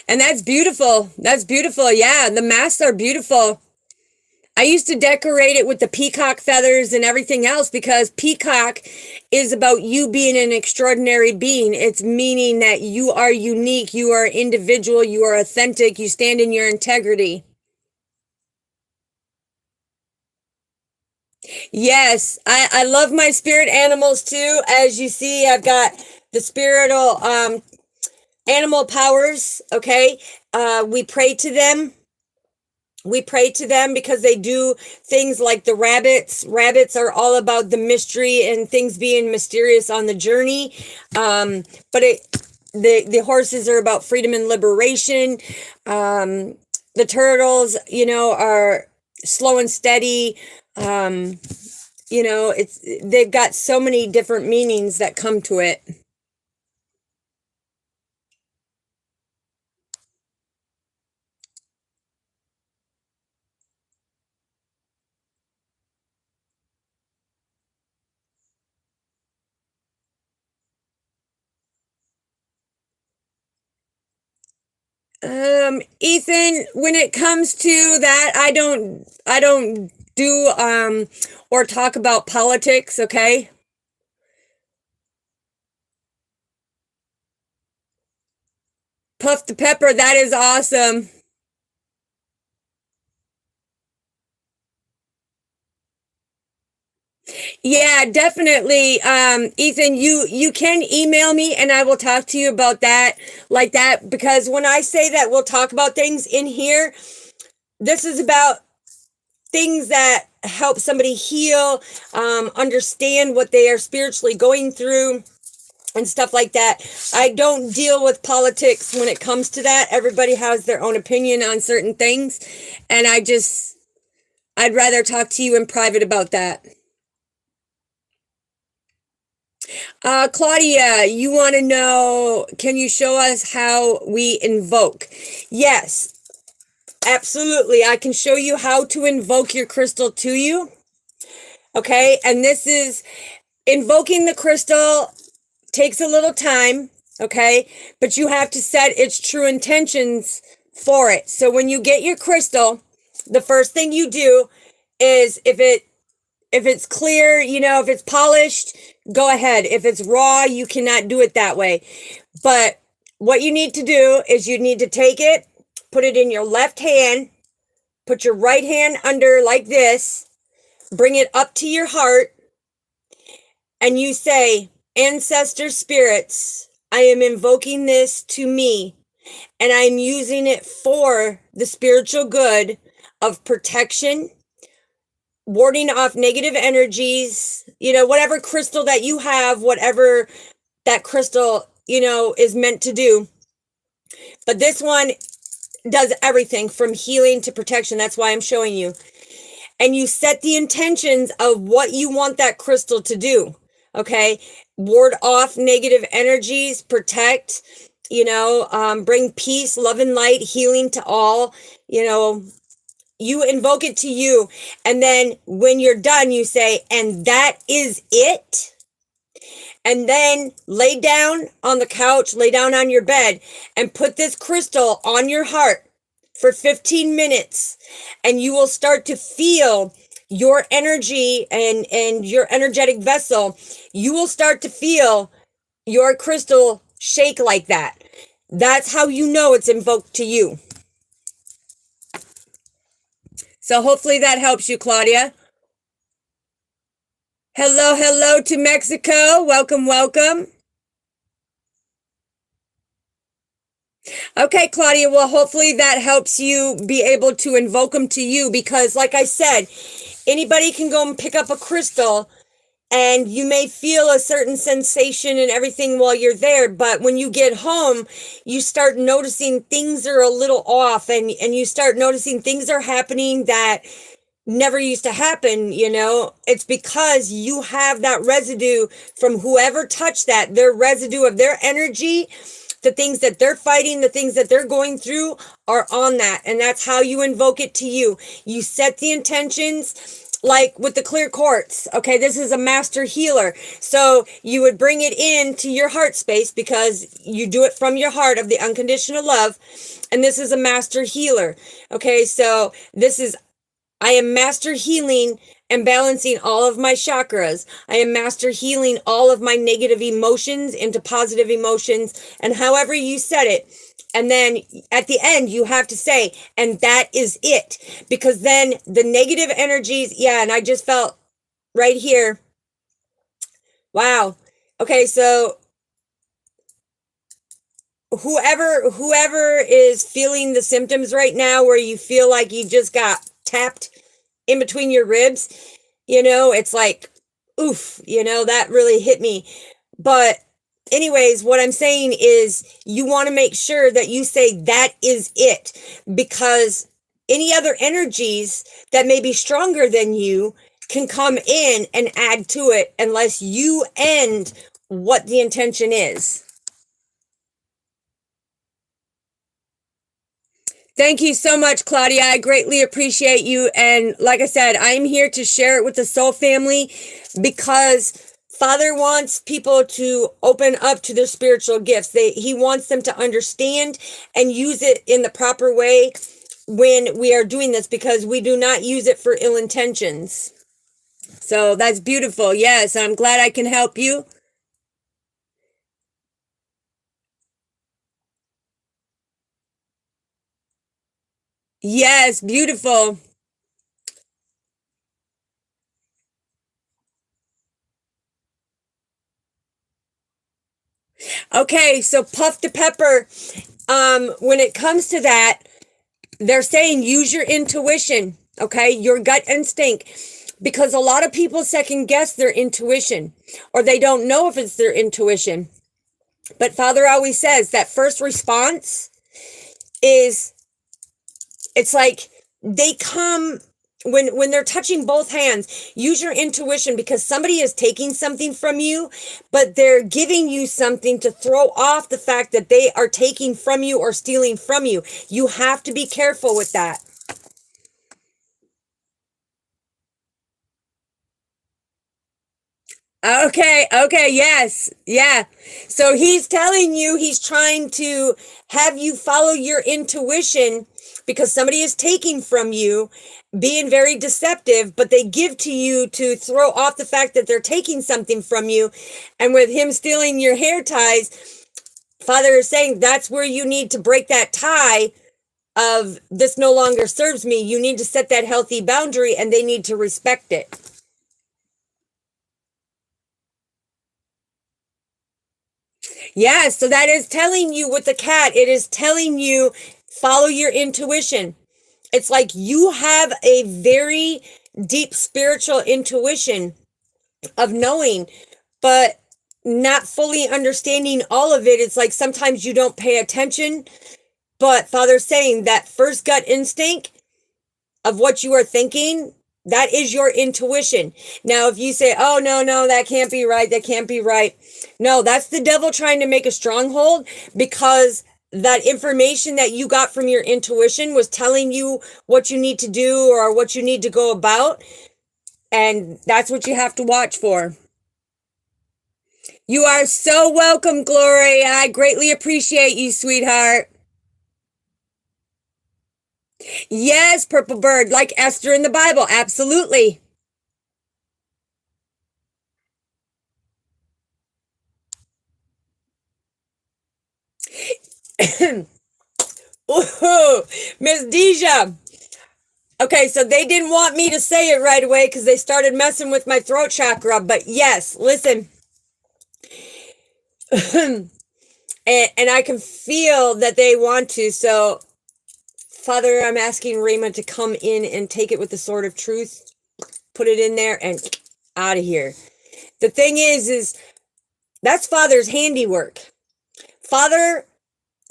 and that's beautiful. That's beautiful. Yeah, the masks are beautiful. I used to decorate it with the peacock feathers and everything else, because peacock is about you being an extraordinary being. It's meaning that you are unique, you are individual, you are authentic, you stand in your integrity. Yes, I love my spirit animals too. As you see, I've got the spiritual animal powers, okay? We pray to them. We pray to them because they do things like the rabbits. Rabbits are all about the mystery and things being mysterious on the journey. But the horses are about freedom and liberation. The turtles, are slow and steady. you know, they've got so many different meanings that come to it. Ethan, when it comes to that, I don't do or talk about politics, okay? Puff the pepper, that is awesome. Yeah, definitely. Ethan, you can email me and I will talk to you about that like that, because when I say that we'll talk about things in here, this is about things that help somebody heal, understand what they are spiritually going through and stuff like that. I don't deal with politics when it comes to that. Everybody has their own opinion on certain things, and I'd rather talk to you in private about that. Claudia, you want to know, can you show us how we invoke? Yes, absolutely. I can show you how to invoke your crystal to you. Okay, and this is invoking the crystal takes a little time, okay? But you have to set its true intentions for it. So when you get your crystal, the first thing you do is if it's clear, you know, if it's polished, go ahead. If it's raw, you cannot do it that way. But what you need to do is you need to take it, put it in your left hand, put your right hand under like this, bring it up to your heart, and you say, ancestor spirits, I am invoking this to me, and I'm using it for the spiritual good of protection, warding off negative energies, you know, whatever crystal that you have, whatever that crystal, you know, is meant to do. But this one does everything from healing to protection. That's why I'm showing you. And you set the intentions of what you want that crystal to do. Okay. Ward off negative energies, protect, you know, bring peace, love, and light, healing to all, you know. You invoke it to you. And then when you're done, you say, and that is it. And then lay down on the couch, lay down on your bed, and put this crystal on your heart for 15 minutes. And you will start to feel your energy and your energetic vessel. You will start to feel your crystal shake like that. That's how you know it's invoked to you. So hopefully that helps you, Claudia. Hello, hello to Mexico. Welcome, welcome. Okay, Claudia, well, hopefully that helps you be able to invoke them to you, because like I said, anybody can go and pick up a crystal and you may feel a certain sensation and everything while you're there, but when you get home, you start noticing things are a little off, and you start noticing things are happening that never used to happen, you know. It's because you have that residue from whoever touched that, their residue of their energy, the things that they're fighting, the things that they're going through are on that. And that's how you invoke it to you. You set the intentions, like with the clear quartz. Okay, this is a master healer. So you would bring it into your heart space because you do it from your heart of the unconditional love. And this is a master healer. Okay, so this is, I am master healing and balancing all of my chakras. I am master healing all of my negative emotions into positive emotions, and however you set it. And then at the end, you have to say, and that is it. Because then the negative energies, yeah, and I just felt right here. Wow. Okay, so whoever is feeling the symptoms right now where you feel like you just got tapped in between your ribs, you know, it's like, oof, you know, that really hit me. But anyways, what I'm saying is you want to make sure that you say that is it, because any other energies that may be stronger than you can come in and add to it unless you end what the intention is. Thank you so much, Claudia. I greatly appreciate you. And like I said, I'm here to share it with the soul family because Father wants people to open up to their spiritual gifts. He wants them to understand and use it in the proper way when we are doing this, because we do not use it for ill intentions. So that's beautiful. Yes, I'm glad I can help you. Yes, beautiful. Okay, so puff to pepper. When it comes to that, they're saying use your intuition, okay? Your gut instinct. Because a lot of people second guess their intuition, or they don't know if it's their intuition. But Father always says that first response is, it's like they come when they're touching both hands. Use your intuition, because somebody is taking something from you, but they're giving you something to throw off the fact that they are taking from you or stealing from you. You have to be careful with that. Okay, yes, yeah. So he's telling you, he's trying to have you follow your intuition, because somebody is taking from you, being very deceptive, but they give to you to throw off the fact that they're taking something from you. And with him stealing your hair ties, Father is saying that's where you need to break that tie of this no longer serves me. You need to set that healthy boundary, and they need to respect it. Yeah, so that is telling you with the cat, it is telling you follow your intuition. It's like you have a very deep spiritual intuition of knowing, but not fully understanding all of it. It's like sometimes you don't pay attention, but Father's saying that first gut instinct of what you are thinking, that is your intuition. Now, if you say, oh, no, that can't be right, that can't be right. No, that's the devil trying to make a stronghold, because that information that you got from your intuition was telling you what you need to do or what you need to go about. And that's what you have to watch for. You are so welcome, Glory. I greatly appreciate you, sweetheart. Yes, purple bird, like Esther in the Bible. Absolutely. Ooh, Miss Deja. Okay, so they didn't want me to say it right away because they started messing with my throat chakra. But yes, listen. and I can feel that they want to. So, Father, I'm asking Rayma to come in and take it with the sword of truth. Put it in there and out of here. The thing is that's Father's handiwork. Father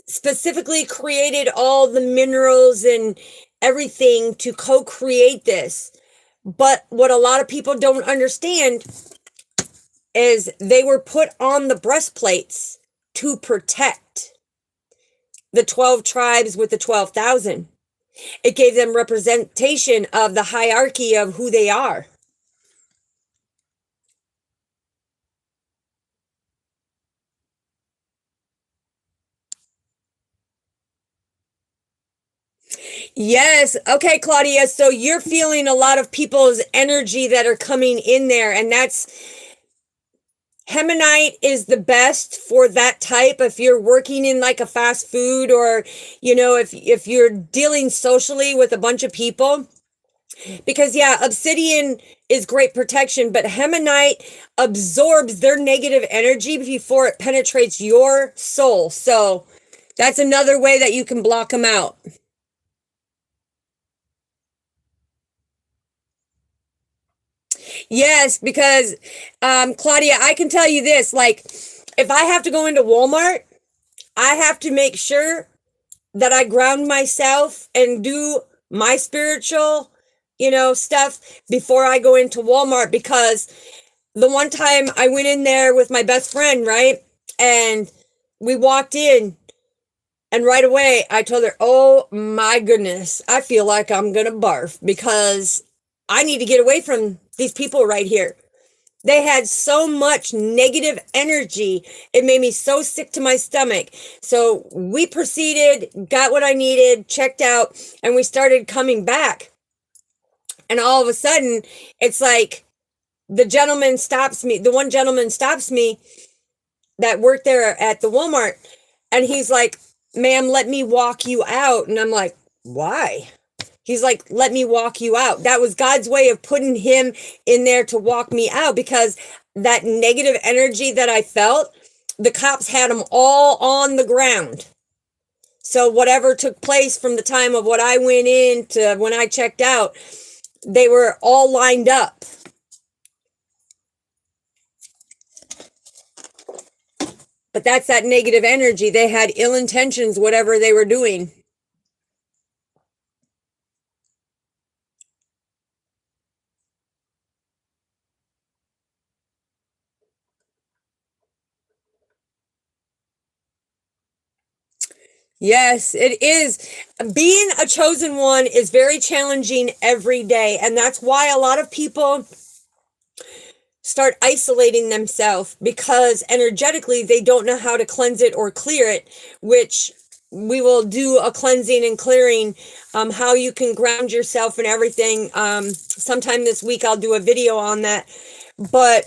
specifically created all the minerals and everything to co-create this. But what a lot of people don't understand is they were put on the breastplates to protect the 12 tribes with the 12,000. It gave them representation of the hierarchy of who they are. Yes. Okay, Claudia. So you're feeling a lot of people's energy that are coming in there, and that's Hemonite is the best for that type. If you're working in like a fast food, or if you're dealing socially with a bunch of people, because yeah, obsidian is great protection, but Hemonite absorbs their negative energy before it penetrates your soul. So that's another way that you can block them out. Yes, because Claudia, I can tell you this, like if I have to go into Walmart, I have to make sure that I ground myself and do my spiritual stuff before I go into Walmart, because the one time I went in there with my best friend, right? And we walked in, and right away I told her, oh my goodness, I feel like I'm going to barf because I need to get away from these people right here. They had so much negative energy. It made me so sick to my stomach. So we proceeded, got what I needed, checked out, and we started coming back. And all of a sudden, it's like the gentleman stops me. The one gentleman stops me that worked there at the Walmart. And he's like, ma'am, let me walk you out. And I'm like, why? He's like, let me walk you out. That was God's way of putting him in there to walk me out, because that negative energy that I felt, the cops had them all on the ground. So whatever took place from the time of what I went in to when I checked out, they were all lined up. But that's that negative energy. They had ill intentions, whatever they were doing. Yes, it is. Being a chosen one is very challenging every day. And that's why a lot of people start isolating themselves, because energetically they don't know how to cleanse it or clear it, which we will do a cleansing and clearing, how you can ground yourself and everything. Sometime this week I'll do a video on that. But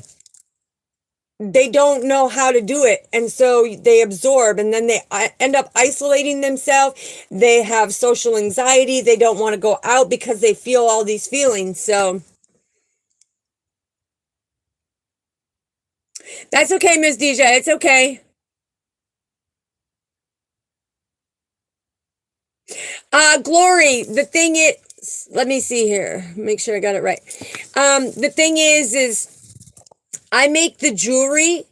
they don't know how to do it, and so they absorb, and then they end up isolating themselves. They have social anxiety. They don't want to go out because they feel all these feelings. So that's okay, Miss Deja. It's okay. Glory, the thing is, let me see here, make sure I got it right. The thing is I make the jewelry.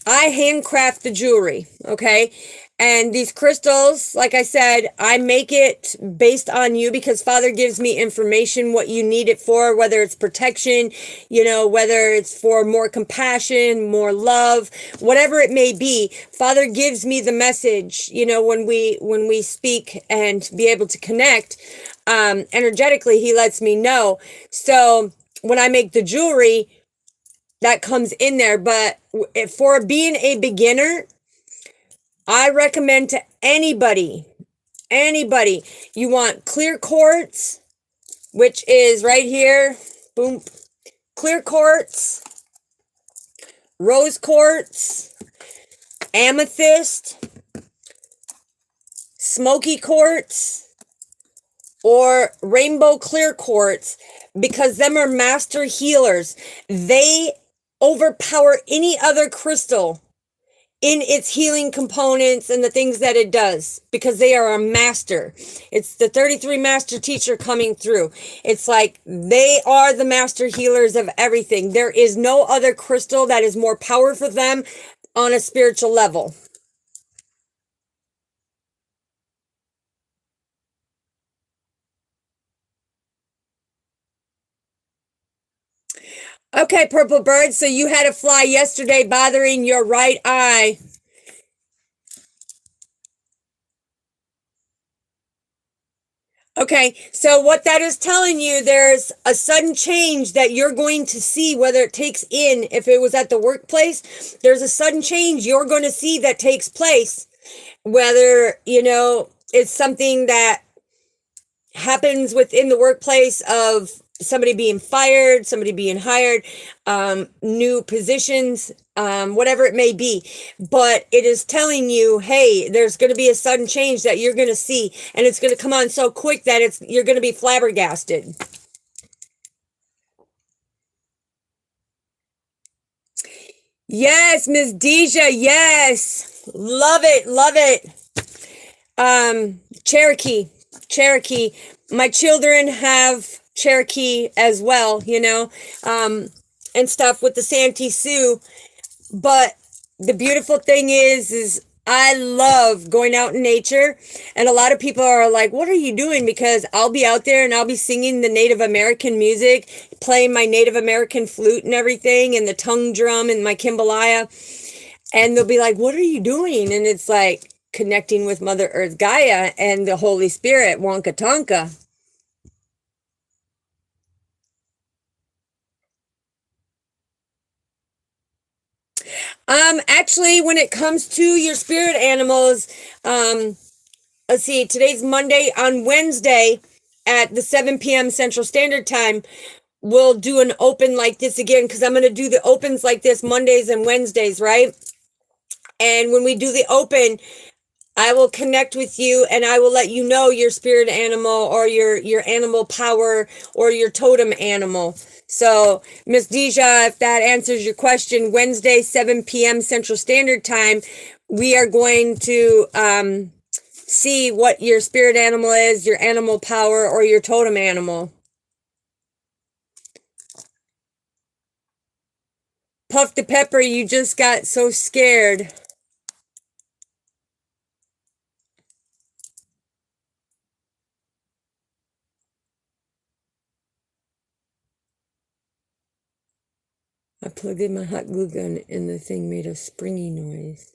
I handcraft the jewelry, okay? And these crystals, like I said, I make it based on you, because Father gives me information, what you need it for, whether it's protection, whether it's for more compassion, more love, whatever it may be. Father gives me the message, when we speak and be able to connect, energetically, he lets me know. So when I make the jewelry, that comes in there. But for being a beginner, I recommend to anybody, you want clear quartz, which is right here, boom, clear quartz, rose quartz, amethyst, smoky quartz, or rainbow clear quartz, because them are master healers. They overpower any other crystal in its healing components and the things that it does, because they are a master. It's the 33 master teacher coming through. It's like they are the master healers of everything. There is no other crystal that is more powerful than them on a spiritual level. Okay, Purple Bird, so you had a fly yesterday bothering your right eye. Okay, so what that is telling you, there's a sudden change that you're going to see, whether it takes in, if it was at the workplace, there's a sudden change you're going to see that takes place, whether, it's something that happens within the workplace of somebody being fired, somebody being hired, new positions, whatever it may be. But it is telling you, hey, there's going to be a sudden change that you're going to see, and it's going to come on so quick that you're going to be flabbergasted. Yes, Miss Deja, yes. Love it, love it. Cherokee. My children have Cherokee as well, and stuff with the Santee Sioux. But the beautiful thing is I love going out in nature, and a lot of people are like, what are you doing? Because I'll be out there and I'll be singing the Native American music, playing my Native American flute and everything, and the tongue drum and my kimbalaya, and they'll be like, what are you doing? And it's like connecting with Mother Earth Gaia and the Holy Spirit, Wonka Tonka. Actually, when it comes to your spirit animals, let's see, today's Monday. On Wednesday at the 7 p.m. Central Standard Time, we'll do an open like this again, because I'm going to do the opens like this Mondays and Wednesdays, right? And when we do the open, I will connect with you and I will let you know your spirit animal or your animal power or your totem animal. So, Miss Deja, if that answers your question, Wednesday, 7 p.m. Central Standard Time, we are going to see what your spirit animal is, your animal power, or your totem animal. Puff the Pepper, you just got so scared. I plugged in my hot glue gun and the thing made a springy noise.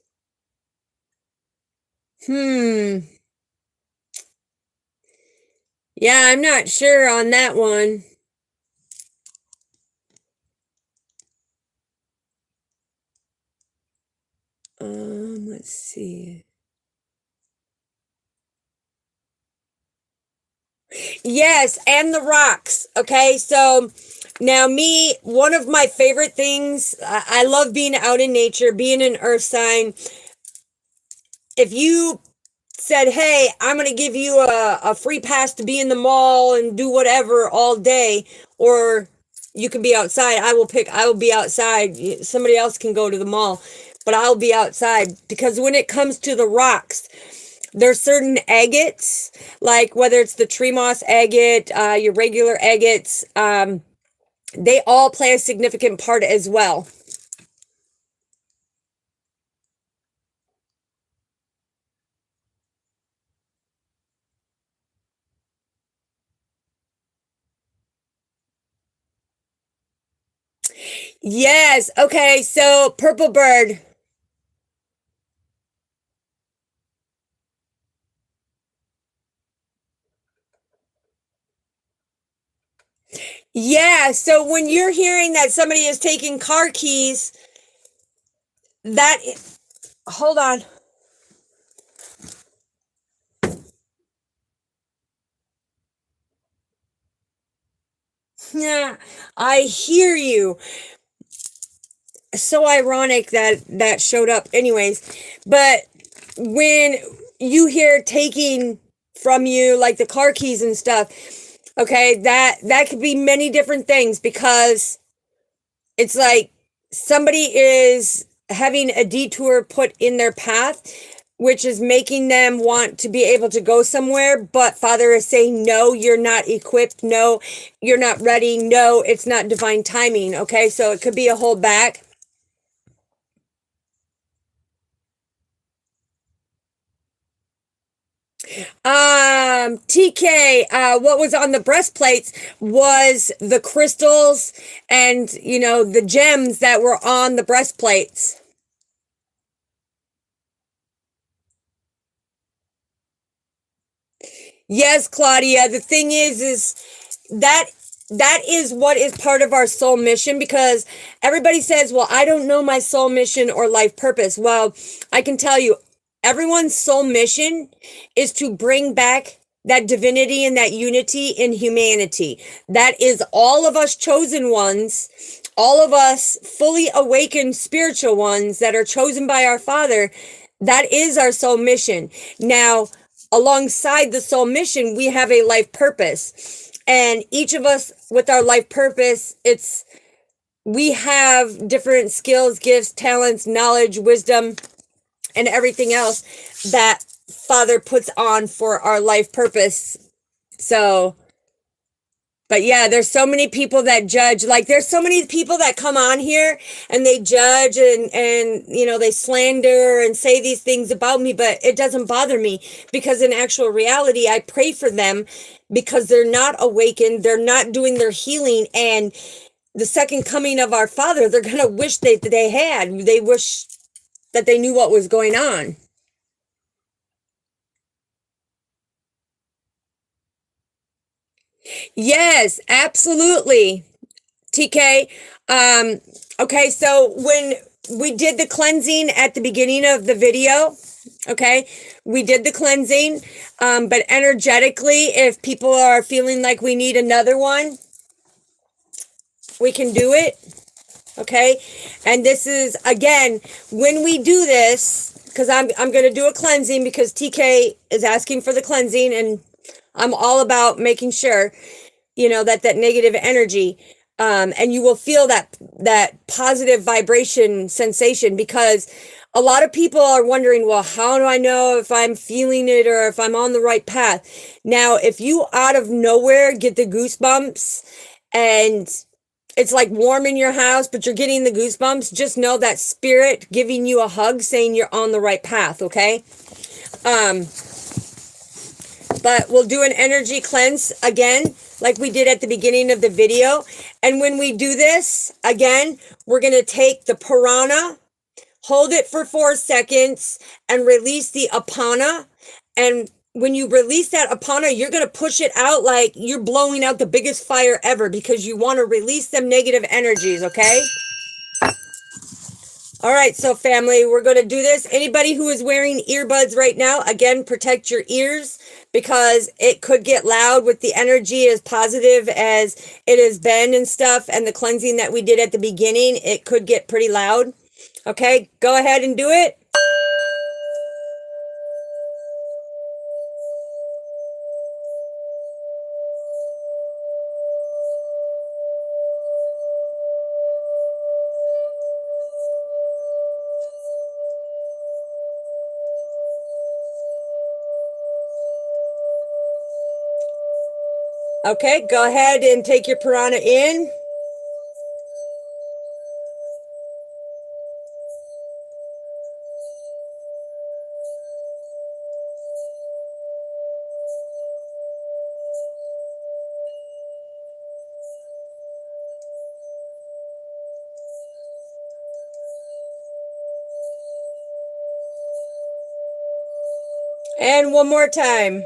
Yeah, I'm not sure on that one. Let's see. Yes, and the rocks. Okay, so now me, one of my favorite things, I love being out in nature, being an earth sign. If you said, hey, I'm going to give you a free pass to be in the mall and do whatever all day, or you can be outside, I will be outside. Somebody else can go to the mall, but I'll be outside, because when it comes to the rocks, there's certain agates, like whether it's the tree moss agate, your regular agates, they all play a significant part as well. Yes. Okay. So purple bird. Yeah. So when you're hearing that somebody is taking car keys, that, hold on. Yeah, I hear you. So ironic that that showed up anyways. But when you hear taking from you, like the car keys and stuff, okay, that could be many different things, because it's like somebody is having a detour put in their path, which is making them want to be able to go somewhere, but Father is saying, no, you're not equipped. No, you're not ready. No, it's not divine timing. Okay, so it could be a hold back. TK, what was on the breastplates was the crystals and, the gems that were on the breastplates. Yes, Claudia, the thing is that that is what is part of our soul mission, because everybody says, well, I don't know my soul mission or life purpose. Well, I can tell you, everyone's soul mission is to bring back that divinity and that unity in humanity. That is all of us chosen ones, all of us fully awakened spiritual ones that are chosen by our Father. That is our soul mission. Now, alongside the soul mission, we have a life purpose. And each of us with our life purpose, we have different skills, gifts, talents, knowledge, wisdom, and everything else that Father puts on for our life purpose. So But yeah, there's so many people that judge. Like there's so many people that come on here and they judge and you know, they slander and say these things about me, but it doesn't bother me because in actual reality, I pray for them because they're not awakened, they're not doing their healing, and the second coming of our Father, they're going to wish they had. They wish that they knew what was going on. Yes, absolutely. TK. Okay, so when we did the cleansing at the beginning of the video, okay, we did the cleansing, but energetically, if people are feeling like we need another one, we can do it, okay? And this is, again, when we do this, because I'm going to do a cleansing because TK is asking for the cleansing, and I'm all about making sure, you know, that negative energy, and you will feel that positive vibration sensation, because a lot of people are wondering, well, how do I know if I'm feeling it or if I'm on the right path? Now, if you out of nowhere get the goosebumps and it's like warm in your house, but you're getting the goosebumps, just know that spirit giving you a hug saying you're on the right path, okay? But we'll do an energy cleanse again, like we did at the beginning of the video. And when we do this, again, we're going to take the prana, hold it for 4 seconds, and release the apana. And when you release that apana, you're going to push it out like you're blowing out the biggest fire ever, because you want to release them negative energies, okay? All right, so family, we're going to do this. Anybody who is wearing earbuds right now, again, protect your ears because it could get loud with the energy as positive as it has been and stuff. And the cleansing that we did at the beginning, it could get pretty loud. Okay, go ahead and do it. Okay, go ahead and take your prana in. And one more time.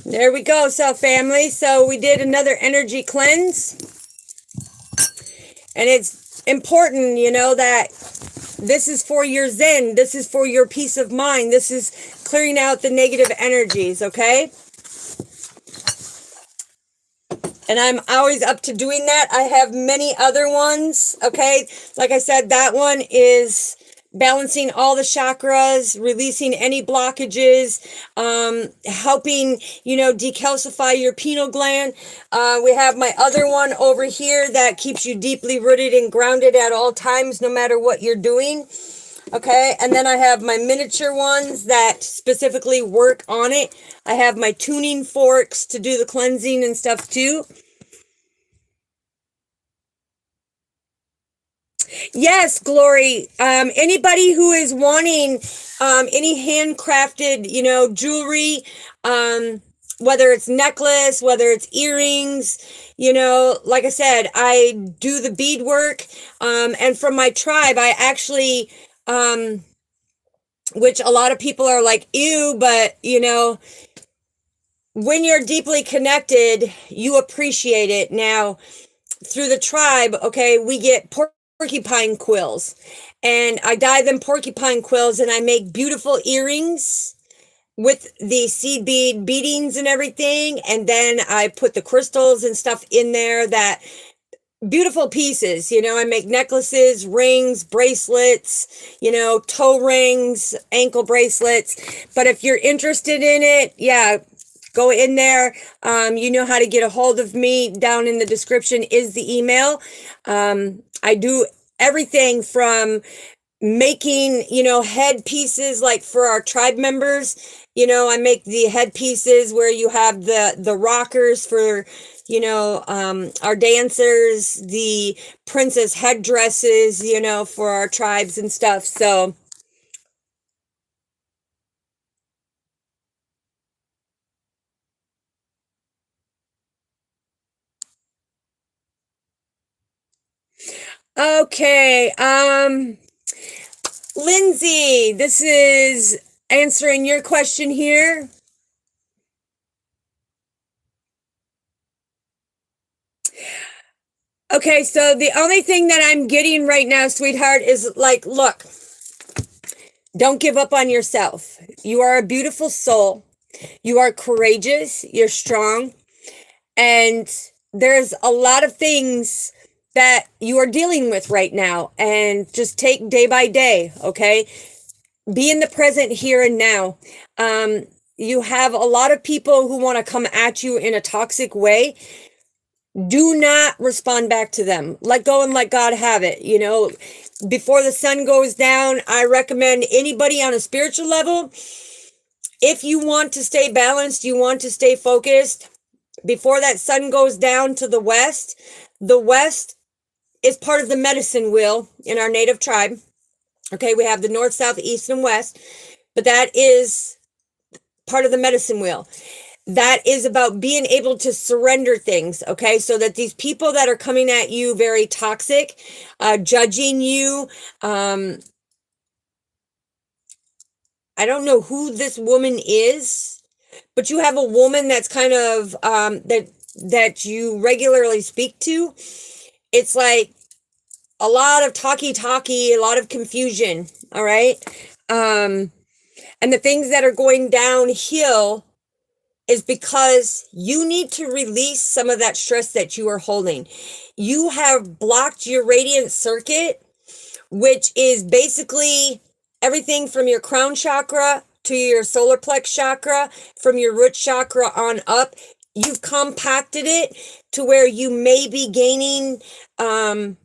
There we go, so family. So we did another energy cleanse. And it's important, you know, that this is for your zen. This is for your peace of mind. This is clearing out the negative energies, okay? And I'm always up to doing that. I have many other ones, okay? Like I said, that one is balancing all the chakras, releasing any blockages, helping, you know, decalcify your pineal gland. We have my other one over here that keeps you deeply rooted and grounded at all times, no matter what you're doing. Okay, and then I have my miniature ones that specifically work on it. I have my tuning forks to do the cleansing and stuff too. Yes, Glory. Anybody who is wanting any handcrafted, you know, jewelry, whether it's necklace, whether it's earrings, you know, like I said, I do the beadwork. And from my tribe, I actually, which a lot of people are like, ew, but, you know, when you're deeply connected, you appreciate it. Now, through the tribe, okay, we get porcupine quills, and I dye them porcupine quills, and I make beautiful earrings with the seed bead beadings and everything, and then I put the crystals and stuff in there that beautiful pieces. I make necklaces, rings, bracelets, toe rings, ankle bracelets. But if you're interested in it, yeah, go in there. You know how to get a hold of me. Down in the description is the email. I do everything from making, head pieces like for our tribe members. I make the head pieces where you have the rockers for, our dancers, the princess headdresses, for our tribes and stuff. So, okay. Lindsay, this is answering your question here. Okay, so the only thing that I'm getting right now, sweetheart, is like, look, don't give up on yourself. You are a beautiful soul. You are courageous. You're strong. And there's a lot of things that you are dealing with right now. And just take day by day, okay? Be in the present here and now. You have a lot of people who want to come at you in a toxic way. Do not respond back to them. Let go and let God have it. Before the sun goes down, I recommend anybody on a spiritual level, if you want to stay balanced, you want to stay focused, before that sun goes down to the west is part of the medicine wheel in our native tribe. Okay, we have the north, south, east, and west, but that is part of the medicine wheel. That is about being able to surrender things, okay? So that these people that are coming at you very toxic, judging you, I don't know who this woman is, but you have a woman that's kind of, that you regularly speak to. It's like a lot of talky, a lot of confusion, all right? And the things that are going downhill is because you need to release some of that stress that you are holding. You have blocked your radiant circuit, which is basically everything from your crown chakra to your solar plex chakra, from your root chakra on up. You've compacted it to where you may be gaining, I'm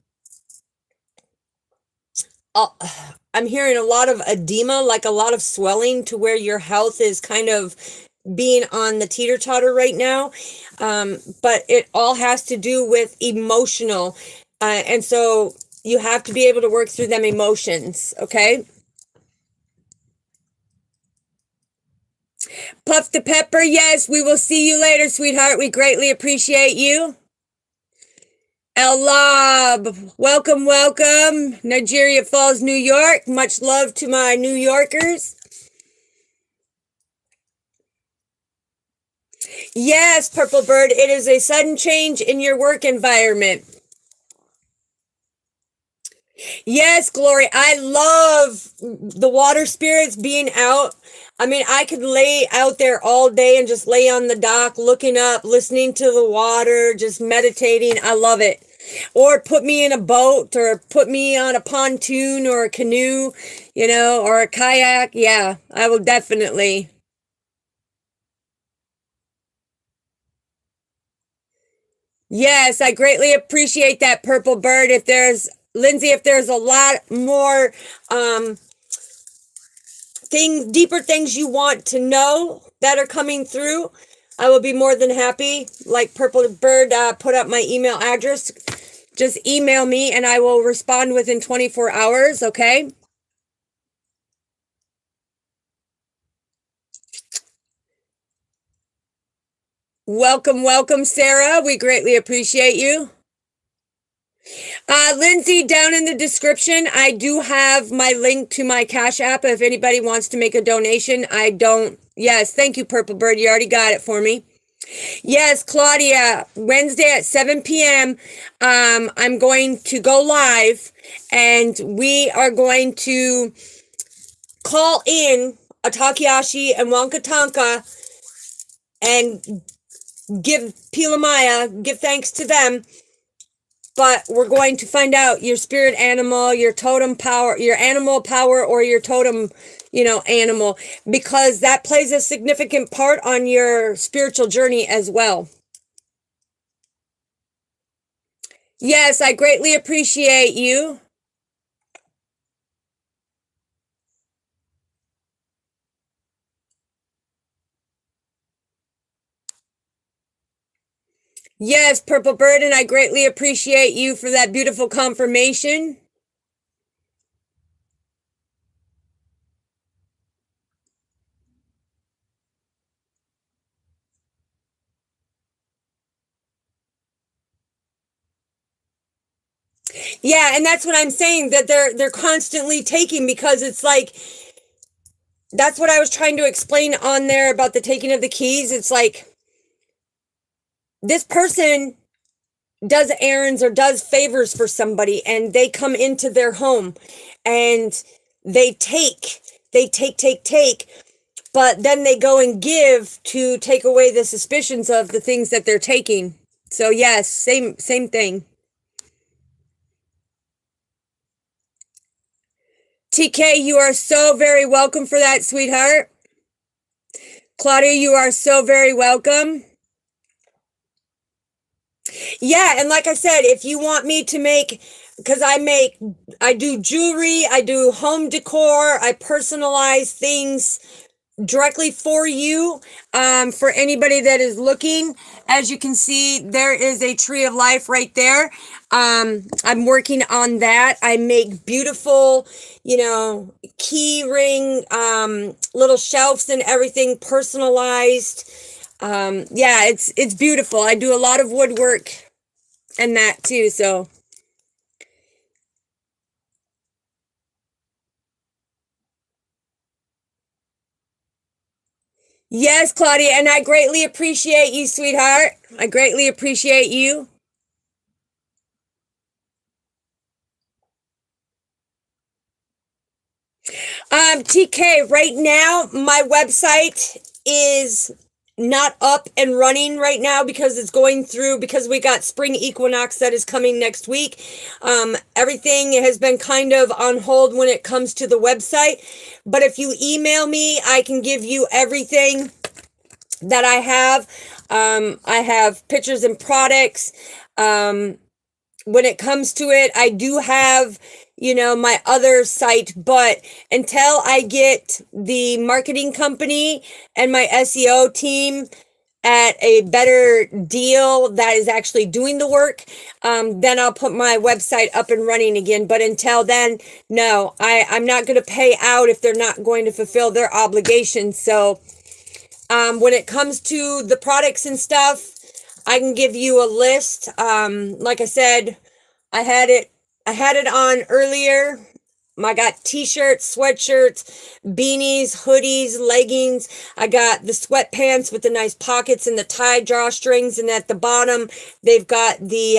hearing a lot of edema, like a lot of swelling, to where your health is kind of being on the teeter-totter right now. But it all has to do with emotional. And so you have to be able to work through them emotions, okay? Puff the Pepper, yes, we will see you later, sweetheart. We greatly appreciate you. El Lab, welcome, welcome. Nigeria Falls, New York. Much love to my New Yorkers. Yes, Purple Bird, it is a sudden change in your work environment. Yes, Glory, I love the water spirits being out. I mean, I could lay out there all day and just lay on the dock, looking up, listening to the water, just meditating. I love it. Or put me in a boat, or put me on a pontoon or a canoe, or a kayak. Yeah, I will definitely. Yes, I greatly appreciate that, Purple Bird. If there's, Lindsay, if there's a lot more deeper things you want to know that are coming through, I will be more than happy. Like Purple Bird put up my email address. Just email me and I will respond within 24 hours, okay? Welcome, welcome, Sarah. We greatly appreciate you. Lindsay, down in the description, I do have my link to my Cash App if anybody wants to make a donation. I don't. Yes, thank you, Purple Bird. You already got it for me. Yes, Claudia, Wednesday at 7 p.m. I'm going to go live, and we are going to call in Atakiashi and Wankatanka and give Pilamaya, give thanks to them but we're going to find out your spirit animal, your totem power, your animal power, or your totem, animal, because that plays a significant part on your spiritual journey as well. Yes, I greatly appreciate you. Yes, Purple Bird, and I greatly appreciate you for that beautiful confirmation. Yeah, and that's what I'm saying, that they're constantly taking, because it's like, that's what I was trying to explain on there about the taking of the keys. It's like, this person does errands or does favors for somebody, and they come into their home and they take, but then they go and give to take away the suspicions of the things that they're taking. So yes, same thing. TK, you are so very welcome for that, sweetheart. Claudia, you are so very welcome. Yeah, and like I said, if you want me to make, because I do jewelry, I do home decor, I personalize things directly for you, for anybody that is looking. As you can see, there is a tree of life right there. I'm working on that. I make beautiful, key ring, little shelves and everything personalized. Yeah, it's beautiful. I do a lot of woodwork and that too, so. Yes, Claudia, and I greatly appreciate you, sweetheart. I greatly appreciate you. TK, right now, my website is not up and running right now because it's going through, because we got spring equinox that is coming next week. Everything has been kind of on hold when it comes to the website. But if you email me, I can give you everything that I have. I have pictures and products. When it comes to it, I do have, my other site, but until I get the marketing company and my SEO team at a better deal that is actually doing the work, then I'll put my website up and running again. But until then, no, I'm not going to pay out if they're not going to fulfill their obligations. So when it comes to the products and stuff, I can give you a list. Like I said, I had it on earlier. I got t-shirts, sweatshirts, beanies, hoodies, leggings. I got the sweatpants with the nice pockets and the tie drawstrings, and at the bottom they've got the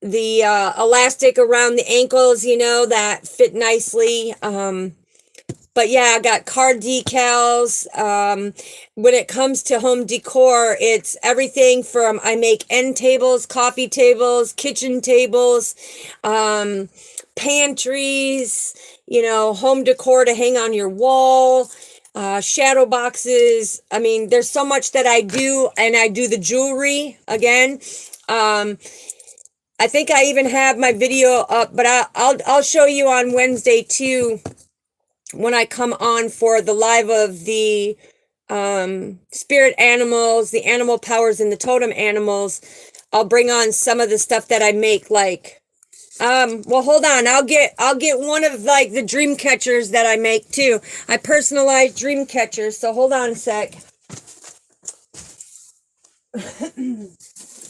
elastic around the ankles, that fit nicely. But yeah, I got card decals. When it comes to home decor, it's everything from, I make end tables, coffee tables, kitchen tables, pantries, home decor to hang on your wall, shadow boxes. I mean, there's so much that I do, and I do the jewelry again. I think I even have my video up, but I'll show you on Wednesday too, when I come on for the live of the spirit animals, the animal powers, and the totem animals. I'll bring on some of the stuff that I make, like well, hold on, I'll get one of like the dream catchers that I make too. I personalize dream catchers, so hold on a sec.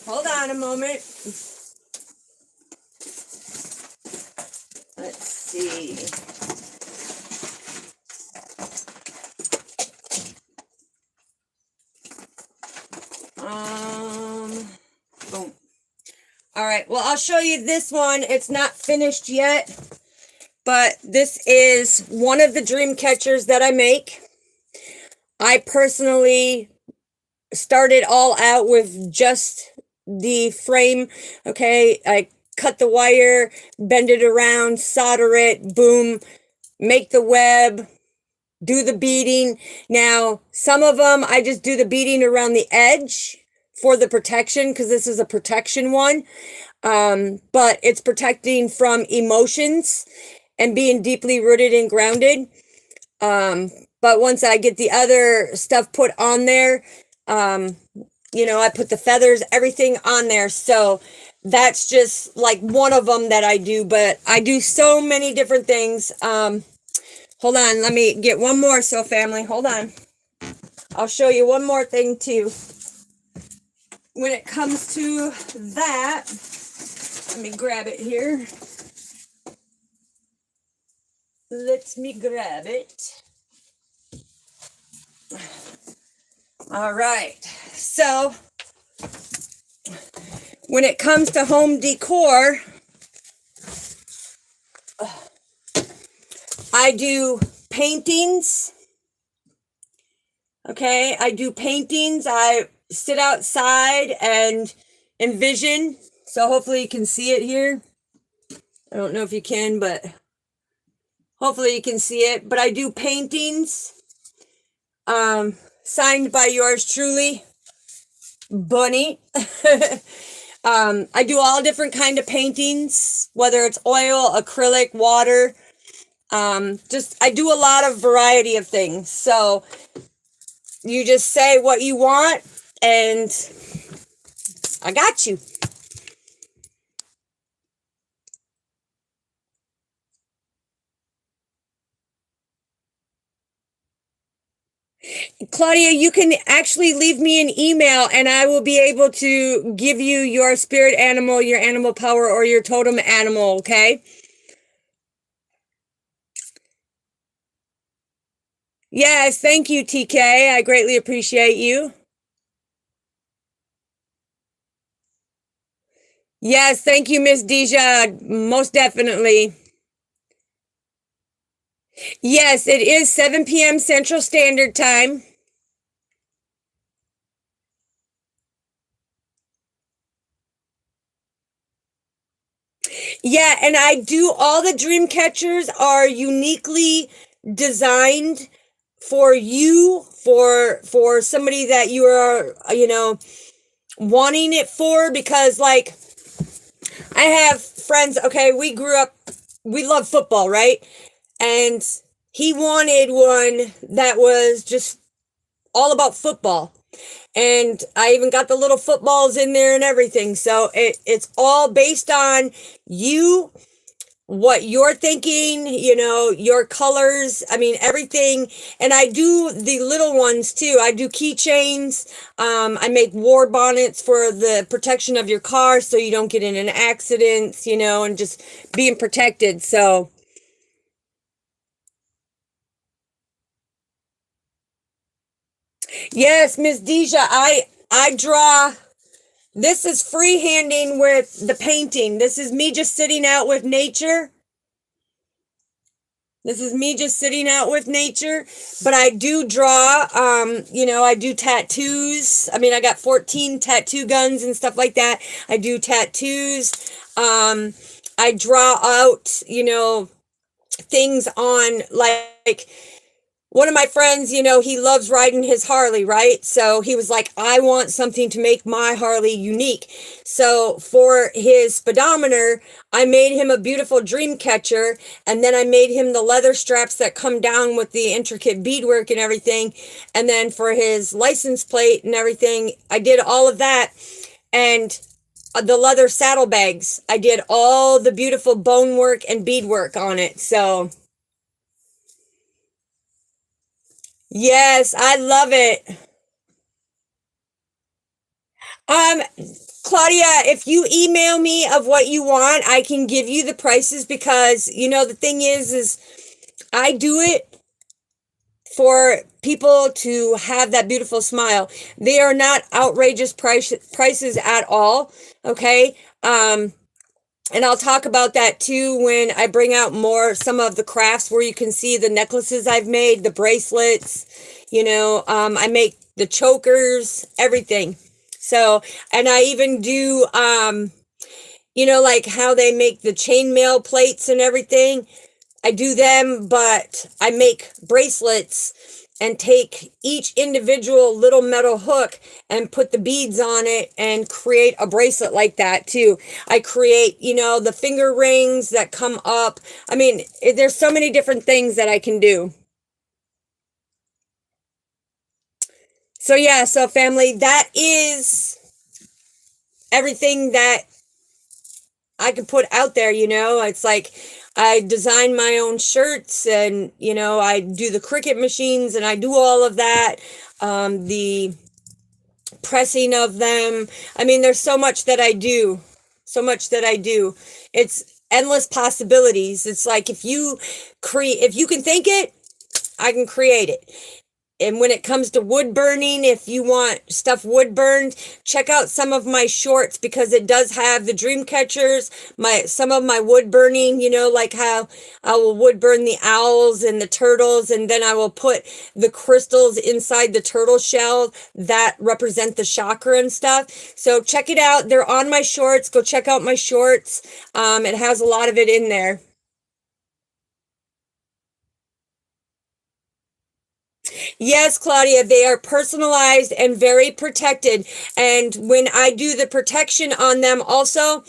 Hold on a moment. Let's see. Boom. All right, well, I'll show you this one. It's not finished yet, but this is one of the dream catchers that I make. I personally started all out with just the frame. Okay, I cut the wire, bend it around, solder it, boom, make the web, do the beading. Now, some of them, I just do the beading around the edge for the protection, because this is a protection one. But it's protecting from emotions and being deeply rooted and grounded. But once I get the other stuff put on there, you know, I put the feathers, everything on there. So that's just like one of them that I do, but I do so many different things. Hold on, let me get one more, so family, hold on. I'll show you one more thing too. When it comes to that, let me grab it here. Let me grab it. All right, so when it comes to home decor, I do paintings. Okay, I do paintings. I sit outside and envision. So hopefully you can see it here. I don't know if you can, but hopefully you can see it. But I do paintings. Signed by yours truly, Bunny. I do all different kind of paintings, whether it's oil, acrylic, water. I do a lot of variety of things. So you just say what you want and I got you. Claudia, you can actually leave me an email and I will be able to give you your spirit animal, your animal power, or your totem animal, okay? Yes, thank you, TK. I greatly appreciate you. Yes, thank you, Miss Deja. Most definitely. Yes, it is 7 p.m. Central Standard Time. Yeah, and I do all the dream catchers are uniquely designed for you, for somebody that you are, you know, wanting it for, because like I have friends, okay, we grew up, we love football, right? And he wanted one that was just all about football. And I even got the little footballs in there and everything. So it's all based on you, what you're thinking, you know, your colors, I mean, everything. And I do the little ones too. I do keychains. I make war bonnets for the protection of your car so you don't get in an accident, you know, and just being protected. So yes, Miss Deja, I draw. This is freehanding with the painting. This is me just sitting out with nature. This is me just sitting out with nature, but I do draw, you know, I do tattoos. I mean, I got 14 tattoo guns and stuff like that. I do tattoos. I draw out, you know, things on like one of my friends, you know, he loves riding his Harley, right? So he was like, I want something to make my Harley unique. So for his speedometer, I made him a beautiful dream catcher. And then I made him the leather straps that come down with the intricate beadwork and everything. And then for his license plate and everything, I did all of that. And the leather saddlebags, I did all the beautiful bone work and beadwork on it. So yes, I love it. Claudia, if you email me of what you want, I can give you the prices, because, you know, the thing is I do it for people to have that beautiful smile. They are not outrageous prices at all. Okay. And I'll talk about that too when I bring out more, some of the crafts where you can see the necklaces I've made, the bracelets, you know, I make the chokers, everything. So, and I even do, you know, like how they make the chainmail plates and everything. I do them, but I make bracelets and take each individual little metal hook and put the beads on it and create a bracelet like that too. I create, you know, the finger rings that come up. I mean, there's so many different things that I can do. So yeah, so family, that is everything that I can put out there, you know. It's like I design my own shirts, and you know, I do the Cricut machines, and I do all of that, the pressing of them. I mean, there's so much that I do, so much that I do. It's endless possibilities. It's like if you can think it, I can create it. And when it comes to wood burning, if you want stuff wood burned, check out some of my shorts, because it does have the dream catchers, some of my wood burning, you know, like how I will wood burn the owls and the turtles, and then I will put the crystals inside the turtle shell that represent the chakra and stuff. So check it out. They're on my shorts. Go check out my shorts. It has a lot of it in there. Yes, Claudia, they are personalized and very protected. And when I do the protection on them also,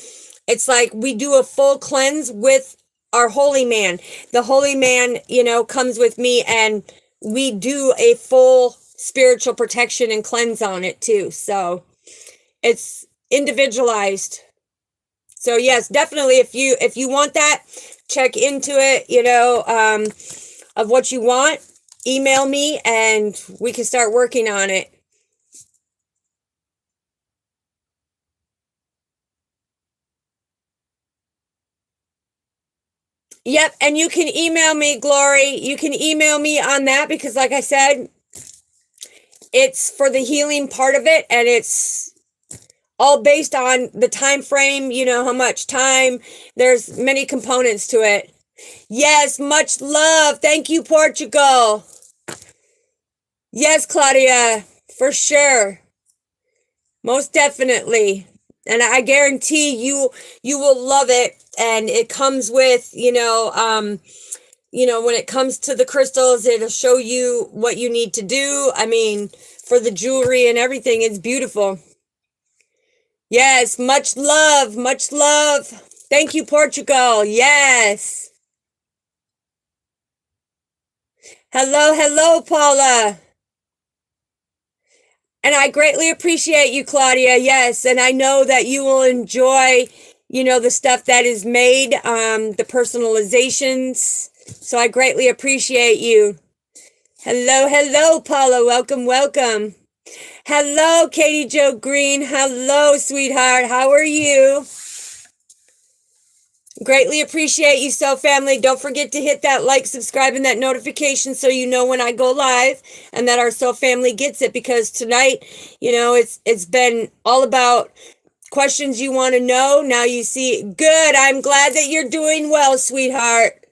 it's like we do a full cleanse with our holy man. The holy man, you know, comes with me, and we do a full spiritual protection and cleanse on it too. So it's individualized. So yes, definitely if you want that, check into it, you know, of what you want. Email me and we can start working on it. Yep, and you can email me, Glory. You can email me on that, because like I said, it's for the healing part of it, and it's all based on the time frame, you know, how much time. There's many components to it. Yes, much love. Thank you, Portugal. Yes, Claudia, for sure. Most definitely. And I guarantee you will love it. And it comes with, you know, when it comes to the crystals, it'll show you what you need to do. I mean, for the jewelry and everything, it's beautiful. Yes, much love, much love. Thank you, Portugal. Yes. Hello, hello, Paula. And I greatly appreciate you, Claudia. Yes, and I know that you will enjoy, you know, the stuff that is made, the personalizations. So I greatly appreciate you. Hello, hello, Paula. Welcome, welcome. Hello, Katie Jo Green. Hello, sweetheart. How are you? Greatly appreciate you, so family. Don't forget to hit that like, subscribe, and that notification so you know when I go live, and that our soul family gets it, because tonight, you know, it's been all about questions you want to know. Now you see. Good. I'm glad that you're doing well, sweetheart.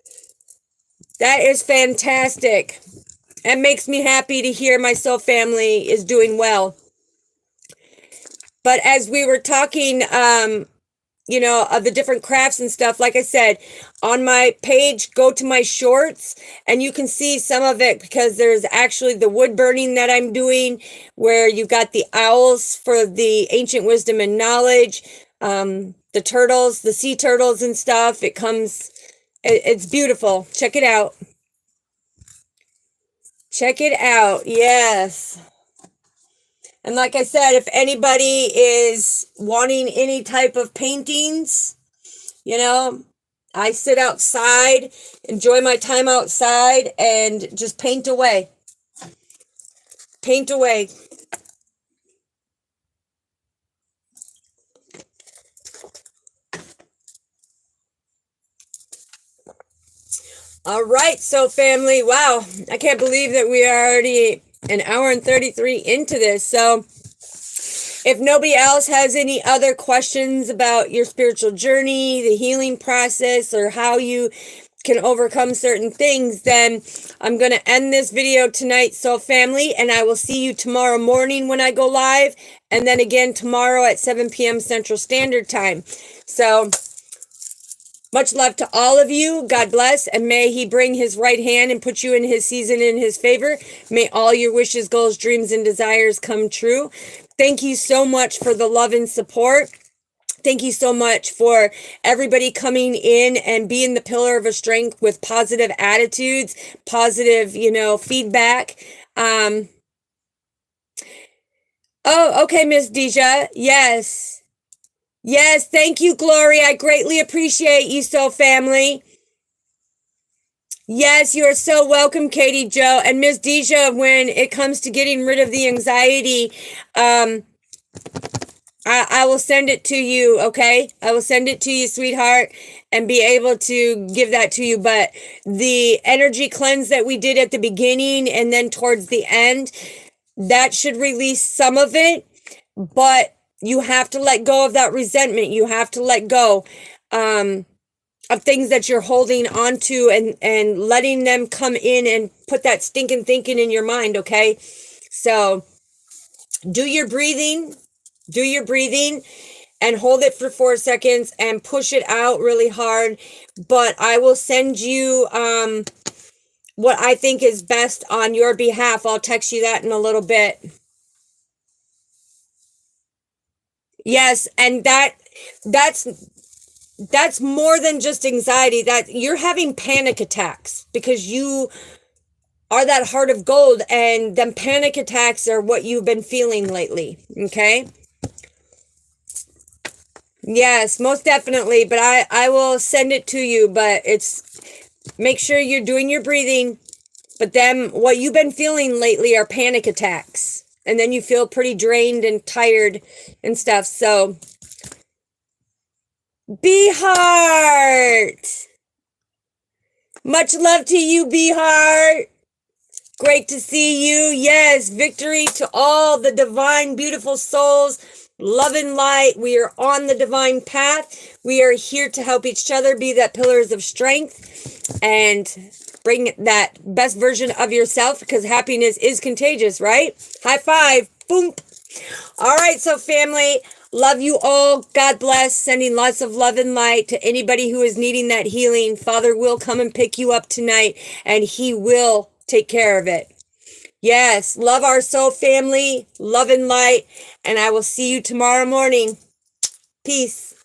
That is fantastic. It makes me happy to hear my soul family is doing well. But as we were talking, you know, of the different crafts and stuff, like I said, on my page, go to my shorts and you can see some of it, because there's actually the wood burning that I'm doing, where you got the owls for the ancient wisdom and knowledge, the turtles, the sea turtles and stuff. It's beautiful. Check it out. Check it out. Yes. And like I said, if anybody is wanting any type of paintings, you know, I sit outside, enjoy my time outside, and just paint away. Paint away. All right, so family, wow, I can't believe that we are already an hour and 33 into this. So if nobody else has any other questions about your spiritual journey, the healing process, or how you can overcome certain things, then I'm going to end this video tonight, soul family, and I will see you tomorrow morning when I go live, and then again tomorrow at 7 p.m. Central Standard Time. So much love to all of you. God bless, and may he bring his right hand and put you in his season in his favor. May all your wishes, goals, dreams, and desires come true. Thank you so much for the love and support. Thank you so much for everybody coming in and being the pillar of a strength with positive attitudes, positive, feedback. Oh, okay, Miss Deja. Yes. Yes, thank you, Glory. I greatly appreciate you, soul family. Yes, you are so welcome, Katie Jo. And Miss Deja, when it comes to getting rid of the anxiety, I will send it to you, okay? I will send it to you, sweetheart, and be able to give that to you. But the energy cleanse that we did at the beginning and then towards the end, that should release some of it, but you have to let go of that resentment. You have to let go of things that you're holding onto and letting them come in and put that stinking thinking in your mind, okay? So do your breathing and hold it for 4 seconds and push it out really hard. But I will send you what I think is best on your behalf. I'll text you that in a little bit. Yes, and that's more than just anxiety. That you're having panic attacks because you are that heart of gold, and them panic attacks are what you've been feeling lately, okay? Yes, most definitely, but I will send it to you, but make sure you're doing your breathing, but then what you've been feeling lately are panic attacks, and then you feel pretty drained and tired and stuff, so Be Heart! Much love to you, Be Heart! Great to see you. Yes, victory to all the divine, beautiful souls. Love and light. We are on the divine path. We are here to help each other be that pillars of strength and bring that best version of yourself, because happiness is contagious, right? High five. Boom. All right, so family, love you all. God bless. Sending lots of love and light to anybody who is needing that healing. Father will come and pick you up tonight, and he will take care of it. Yes, love our soul family, love and light, and I will see you tomorrow morning. Peace.